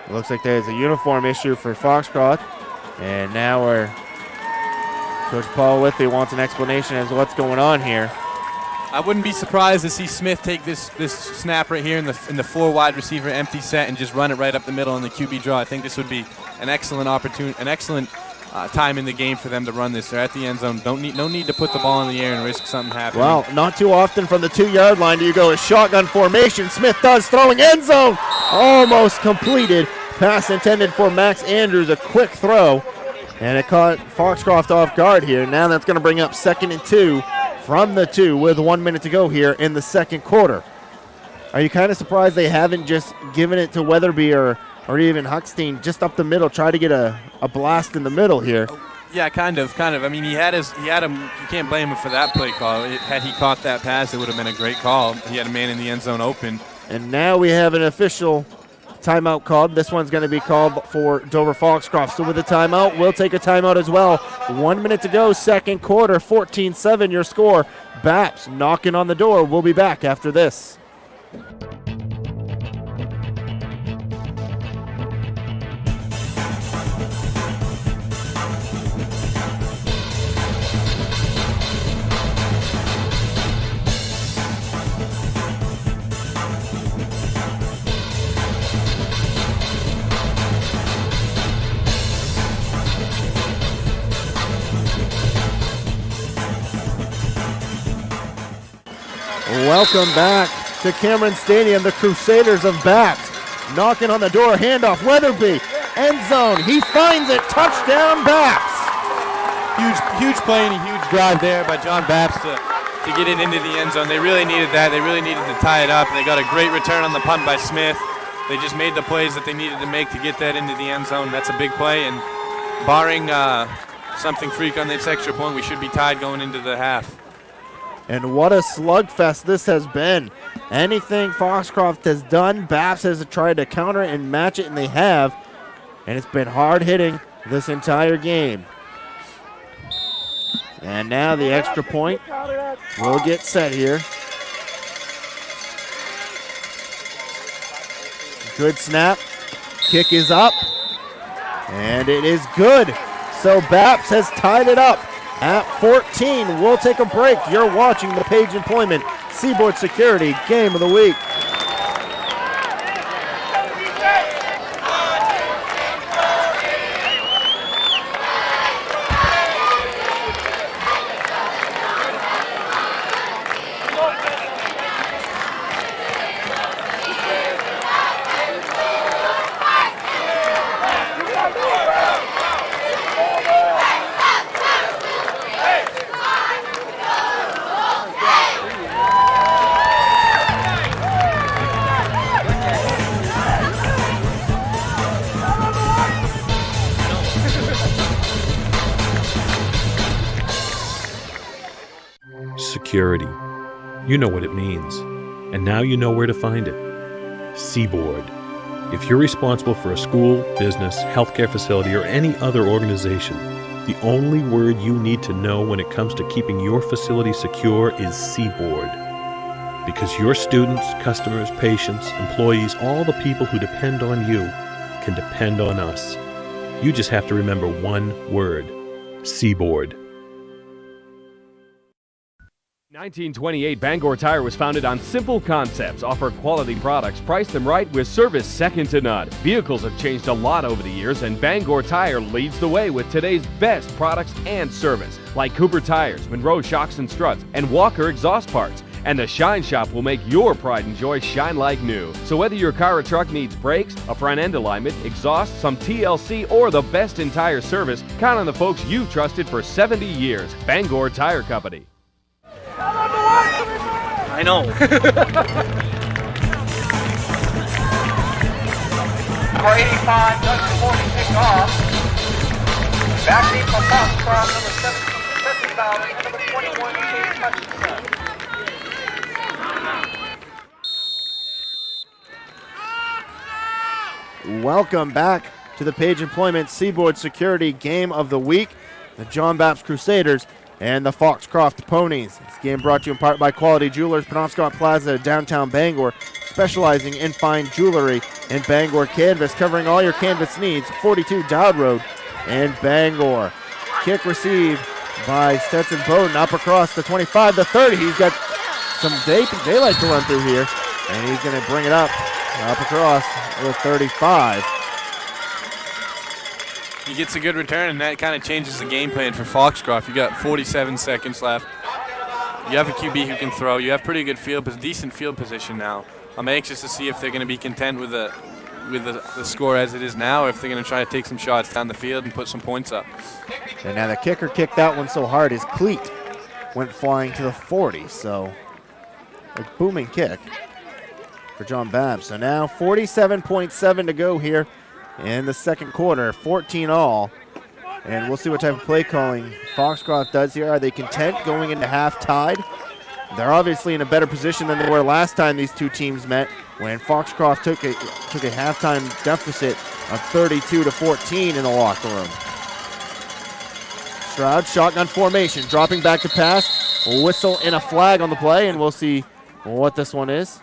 It looks like there's a uniform issue for Foxcroft, and now Coach Paul Withey wants an explanation as to what's going on here. I wouldn't be surprised to see Smith take this snap right here in the 4 wide receiver empty set and just run it right up the middle in the QB draw. I think this would be an excellent opportunity, an excellent time in the game for them to run this. They're at the end zone. No need to put the ball in the air and risk something happening. Well, not too often from the 2 yard line do you go a shotgun formation. Smith does, throwing end zone. Almost completed. Pass intended for Max Andrews, a quick throw. And it caught Foxcroft off guard here. Now that's going to bring up 2nd and 2 from the 2 with 1 minute to go here in the second quarter. Are you kind of surprised they haven't just given it to Weatherby or even Huckstein just up the middle, try to get a blast in the middle here? Yeah, kind of. I mean, he had him. You can't blame him for that play call. Had he caught that pass, it would have been a great call. He had a man in the end zone open. And now we have an official timeout called. This one's going to be called for Dover Foxcroft. So with the timeout, we'll take a timeout as well. 1 minute to go, second quarter, 14-7 your score. Bapst knocking on the door. We'll be back after this. Welcome back to Cameron Stadium. The Crusaders of Bapst knocking on the door. Handoff, Weatherby, end zone. He finds it. Touchdown, Bapst. Huge play and a huge drive there by John Bapst to get it into the end zone. They really needed that. They really needed to tie it up. They got a great return on the punt by Smith. They just made the plays that they needed to make to get that into the end zone. That's a big play, and barring something freak on this extra point, we should be tied going into the half. And what a slugfest this has been. Anything Foxcroft has done, Bapst has tried to counter and match it, and they have. And it's been hard hitting this entire game. And now the extra point will get set here. Good snap. Kick is up. And it is good. So Bapst has tied it up at 14. We'll take a break. You're watching the Page Employment Seaboard Security Game of the Week. Security. You know what it means. And now you know where to find it. Seaboard. If you're responsible for a school, business, healthcare facility, or any other organization, the only word you need to know when it comes to keeping your facility secure is Seaboard. Because your students, customers, patients, employees, all the people who depend on you can depend on us. You just have to remember one word. Seaboard. 1928 Bangor Tire was founded on simple concepts, offer quality products, price them right with service second to none. Vehicles have changed a lot over the years, and Bangor Tire leads the way with today's best products and service, like Cooper Tires, Monroe Shocks and Struts, and Walker Exhaust Parts. And the Shine Shop will make your pride and joy shine like new. So whether your car or truck needs brakes, a front end alignment, exhaust, some TLC, or the best in tire service, count on the folks you've trusted for 70 years. Bangor Tire Company. I know. Number 85, Doug Forty kicked off. Backing for Foxcroft, number 17, Jesse Bowden, and number 21, Chase Hutchinson. Welcome back to the Page Employment Seaboard Security Game of the Week. The John Bapst Crusaders and the Foxcroft Ponies. This game brought to you in part by Quality Jewelers, Penobscot Plaza, downtown Bangor, specializing in fine jewelry and Bangor Canvas, covering all your canvas needs, 42 Dowd Road in Bangor. Kick received by Stetson Bowden up across the 25, the 30. He's got some daylight to run through here, and he's going to bring it up across the 35. He gets a good return, and that kind of changes the game plan for Foxcroft. You got 47 seconds left. You have a QB who can throw. You have pretty good decent field position now. I'm anxious to see if they're going to be content with the score as it is now, or if they're going to try to take some shots down the field and put some points up. And now the kicker kicked that one so hard his cleat went flying to the 40. So a booming kick for John Bapst. So now 47.7 to go here in the second quarter, 14 all. And we'll see what type of play calling Foxcroft does here. Are they content going into half tied? They're obviously in a better position than they were last time these two teams met, when Foxcroft took a halftime deficit of 32-14 in the locker room. Stroud, shotgun formation, dropping back to pass. A whistle and a flag on the play, and we'll see what this one is.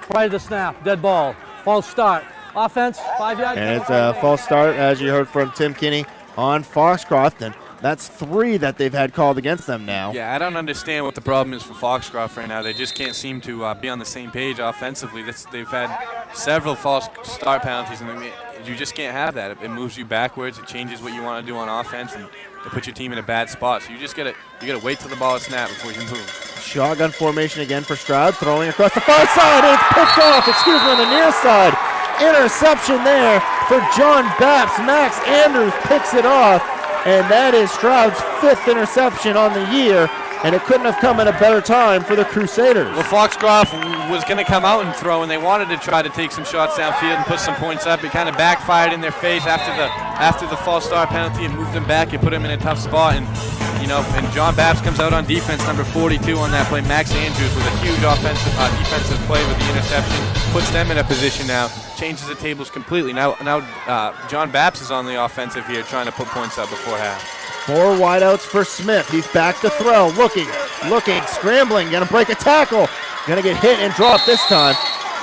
Prior to the snap, dead ball, false start. Offense, 5 yards. And it's a false start, as you heard from Tim Kinney, on Foxcroft, and that's 3 that they've had called against them now. Yeah, I don't understand what the problem is for Foxcroft right now. They just can't seem to be on the same page offensively. They've had several false start penalties, and you just can't have that. It moves you backwards. It changes what you want to do on offense, and it puts your team in a bad spot. So you gotta wait till the ball is snapped before you move. Shotgun formation again for Stroud, throwing across the far side. It's picked off, on the near side. Interception there for John Bapst. Max Andrews picks it off, and that is Stroud's 5th interception on the year, and it couldn't have come at a better time for the Crusaders. Well, Foxcroft was going to come out and throw, and they wanted to try to take some shots downfield and put some points up. It kind of backfired in their face after the false start penalty and moved them back. It put them in a tough spot, and John Bapst comes out on defense, number 42 on that play. Max Andrews with a huge defensive play with the interception, puts them in a position now, changes the tables completely. Now John Bapst is on the offensive here, trying to put points up before half. 4 wideouts for Smith. He's back to throw, looking, scrambling, gonna break a tackle, gonna get hit and drop this time.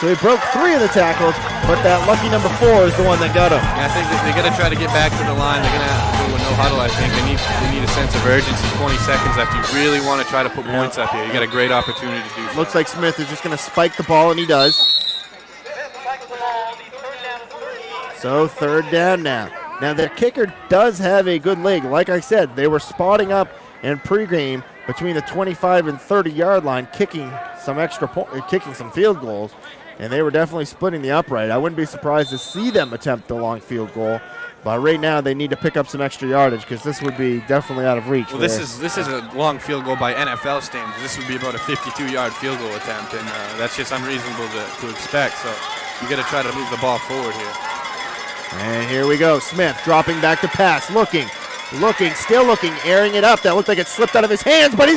So he broke 3 of the tackles, but that lucky number 4 is the one that got him. Yeah, I think that they got to try to get back to the line. They're going to have to do a no huddle, I think. They need a sense of urgency. 20 seconds left. You really want to try to put points up here. You got a great opportunity to do so. Looks like Smith is just going to spike the ball, and he does. So 3rd down now. Now their kicker does have a good leg. Like I said, they were spotting up in pregame between the 25 and 30-yard line, kicking some field goals. And they were definitely splitting the upright. I wouldn't be surprised to see them attempt the long field goal. But right now they need to pick up some extra yardage, because this would be definitely out of reach. Well, this is a long field goal by NFL standards. This would be about a 52-yard field goal attempt, and that's just unreasonable to expect. So you got to try to move the ball forward here. And here we go. Smith dropping back to pass, looking, still looking, airing it up. That looked like it slipped out of his hands, but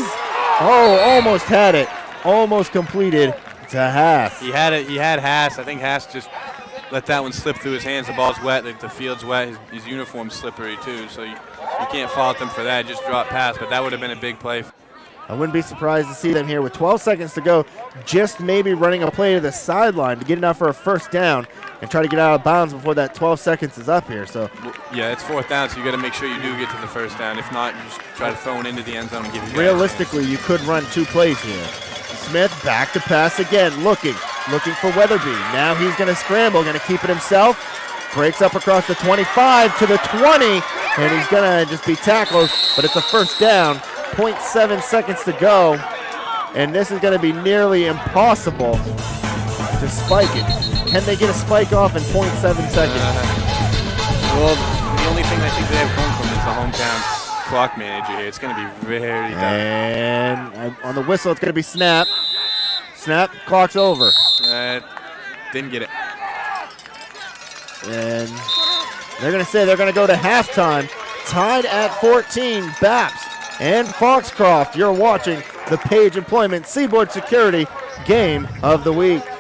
almost had it. Almost completed to Haas. He had Haas. I think Haas just let that one slip through his hands. The ball's wet. The field's wet. His uniform's slippery too. So you can't fault him for that. Just drop pass. But that would have been a big play. I wouldn't be surprised to see them here with 12 seconds to go, just maybe running a play to the sideline to get enough for a 1st down and try to get out of bounds before that 12 seconds is up here. So yeah, it's 4th down, so you got to make sure you do get to the 1st down. If not, you just try to throw it into the end zone and give you. Realistically, you could run 2 plays here. Smith back to pass again, looking for Weatherby. Now he's going to scramble, going to keep it himself. Breaks up across the 25 to the 20, and he's going to just be tackled, but it's a 1st down. 0.7 seconds to go, and this is going to be nearly impossible to spike it. Can they get a spike off in 0.7 seconds? Well, the only thing I think they have going from is the hometown clock manager here. It's going to be very tough. And on the whistle, it's going to be snap. Snap, clock's over. Didn't get it. And they're going to say they're going to go to halftime. Tied at 14, Bapst and Foxcroft. You're watching the Page Employment Seaboard Security Game of the Week. 14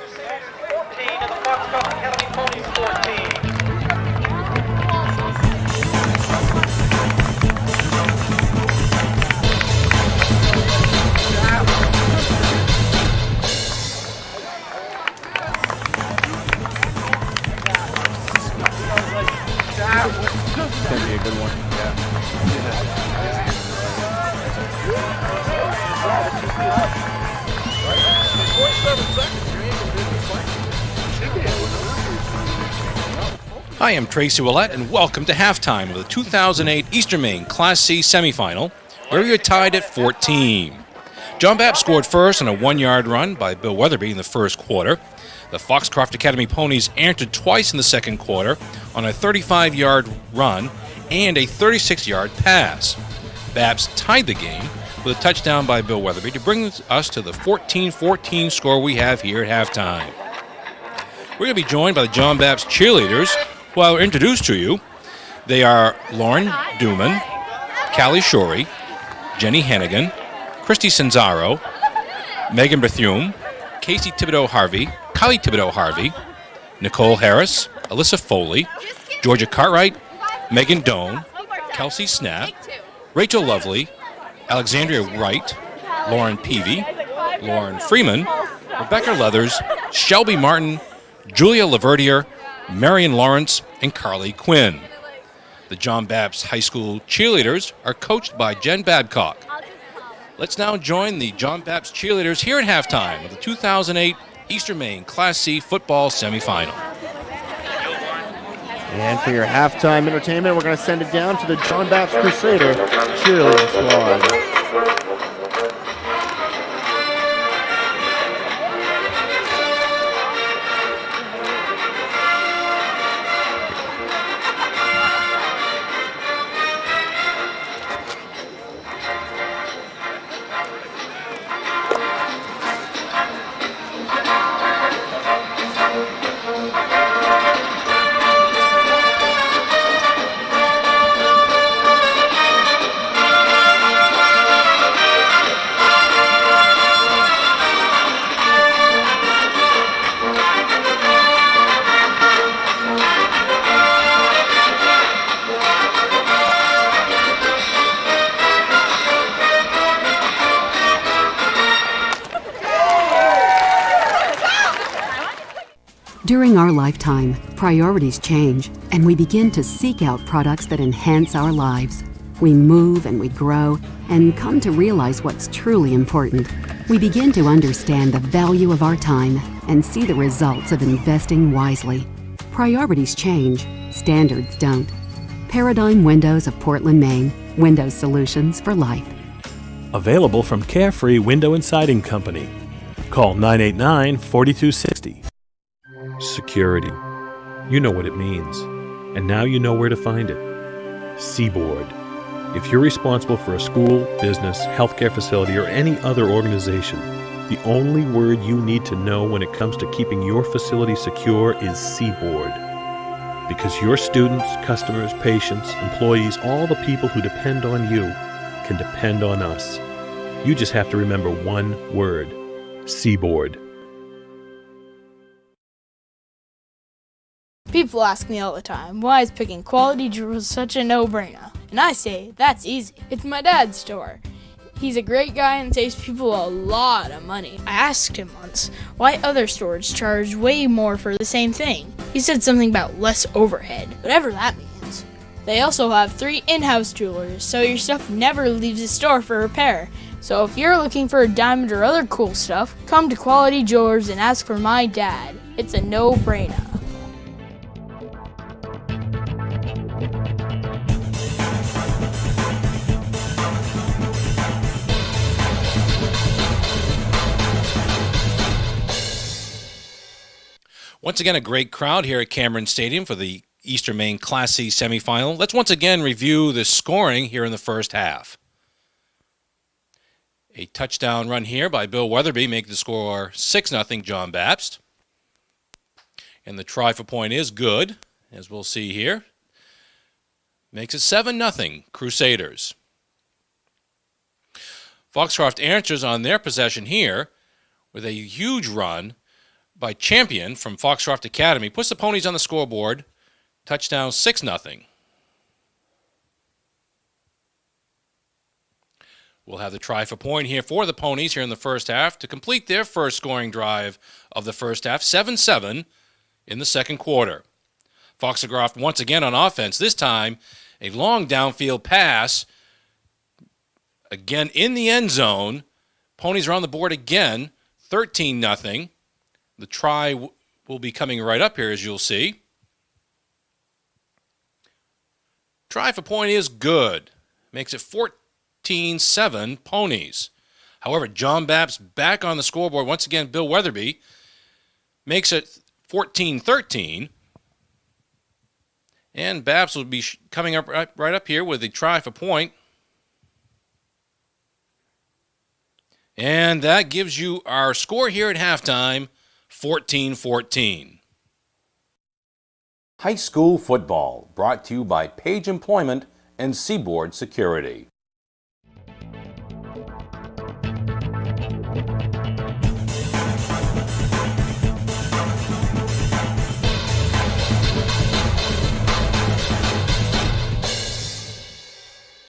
of the Foxcroft Academy Ponies 14. It's going to be a good one. Hi, I'm Tracy Willett, and welcome to halftime of the 2008 Eastern Maine Class C semifinal, where we are tied at 14. John Bapst scored first on a 1-yard run by Bill Weatherby in the first quarter. The Foxcroft Academy Ponies answered twice in the second quarter on a 35-yard run and a 36-yard pass. Bapst tied the game with a touchdown by Bill Weatherby to bring us to the 14-14 score we have here at halftime. We're going to be joined by the John Bapst cheerleaders, who I will introduce to you. They are Lauren Duman, Callie Shorey, Jenny Hennigan, Christy Sanzaro, Megan Bethune, Casey Thibodeau-Harvey, Kylie Thibodeau-Harvey, Nicole Harris, Alyssa Foley, Georgia Cartwright, Megan Doan, Kelsey Snap, Rachel Lovely, Alexandria Wright, Lauren Peavy, Lauren Freeman, Rebecca Leathers, Shelby Martin, Julia Laverdier, Marion Lawrence, and Carly Quinn. The John Bapst High School cheerleaders are coached by Jen Babcock. Let's now join the John Bapst cheerleaders here at halftime of the 2008 Eastern Maine Class C football semifinal. And for your halftime entertainment, we're going to send it down to the John Bapst Crusader cheerleading squad. During our lifetime, priorities change, and we begin to seek out products that enhance our lives. We move and we grow, and come to realize what's truly important. We begin to understand the value of our time and see the results of investing wisely. Priorities change, standards don't. Paradigm Windows of Portland, Maine. Windows solutions for life. Available from Carefree Window and Siding Company. Call 989-4260. Security. You know what it means. And now you know where to find it. Seaboard. If you're responsible for a school, business, healthcare facility, or any other organization, the only word you need to know when it comes to keeping your facility secure is Seaboard. Because your students, customers, patients, employees, all the people who depend on you can depend on us. You just have to remember one word: Seaboard. People ask me all the time, why is picking quality jewels such a no-brainer? And I say, that's easy. It's my dad's store. He's a great guy and saves people a lot of money. I asked him once why other stores charge way more for the same thing. He said something about less overhead, whatever that means. They also have 3 in-house jewelers, so your stuff never leaves the store for repair. So if you're looking for a diamond or other cool stuff, come to Quality Jewelers and ask for my dad. It's a no-brainer. Once again, a great crowd here at Cameron Stadium for the Eastern Maine Class C semifinal. Let's once again review the scoring here in the first half. A touchdown run here by Bill Weatherby make the score 6-0 John Bapst. And the try for point is good, as we'll see here. Makes it 7-0 Crusaders. Foxcroft answers on their possession here with a huge run by Champion from Foxcroft Academy. Puts the Ponies on the scoreboard. Touchdown 6-0. We'll have the try for point here for the Ponies here in the first half to complete their first scoring drive of the first half, 7-7 in the second quarter. Foxcroft once again on offense, this time a long downfield pass, again in the end zone. Ponies are on the board again, 13-0. The try will be coming right up here, as you'll see. Try for point is good. Makes it 14-7 Ponies. However, John Bapst back on the scoreboard. Once again, Bill Weatherby makes it 14-13. And Bapst will be coming up right up here with a try for point. And that gives you our score here at halftime, 14-14. High school football, brought to you by Page Employment and Seaboard Security.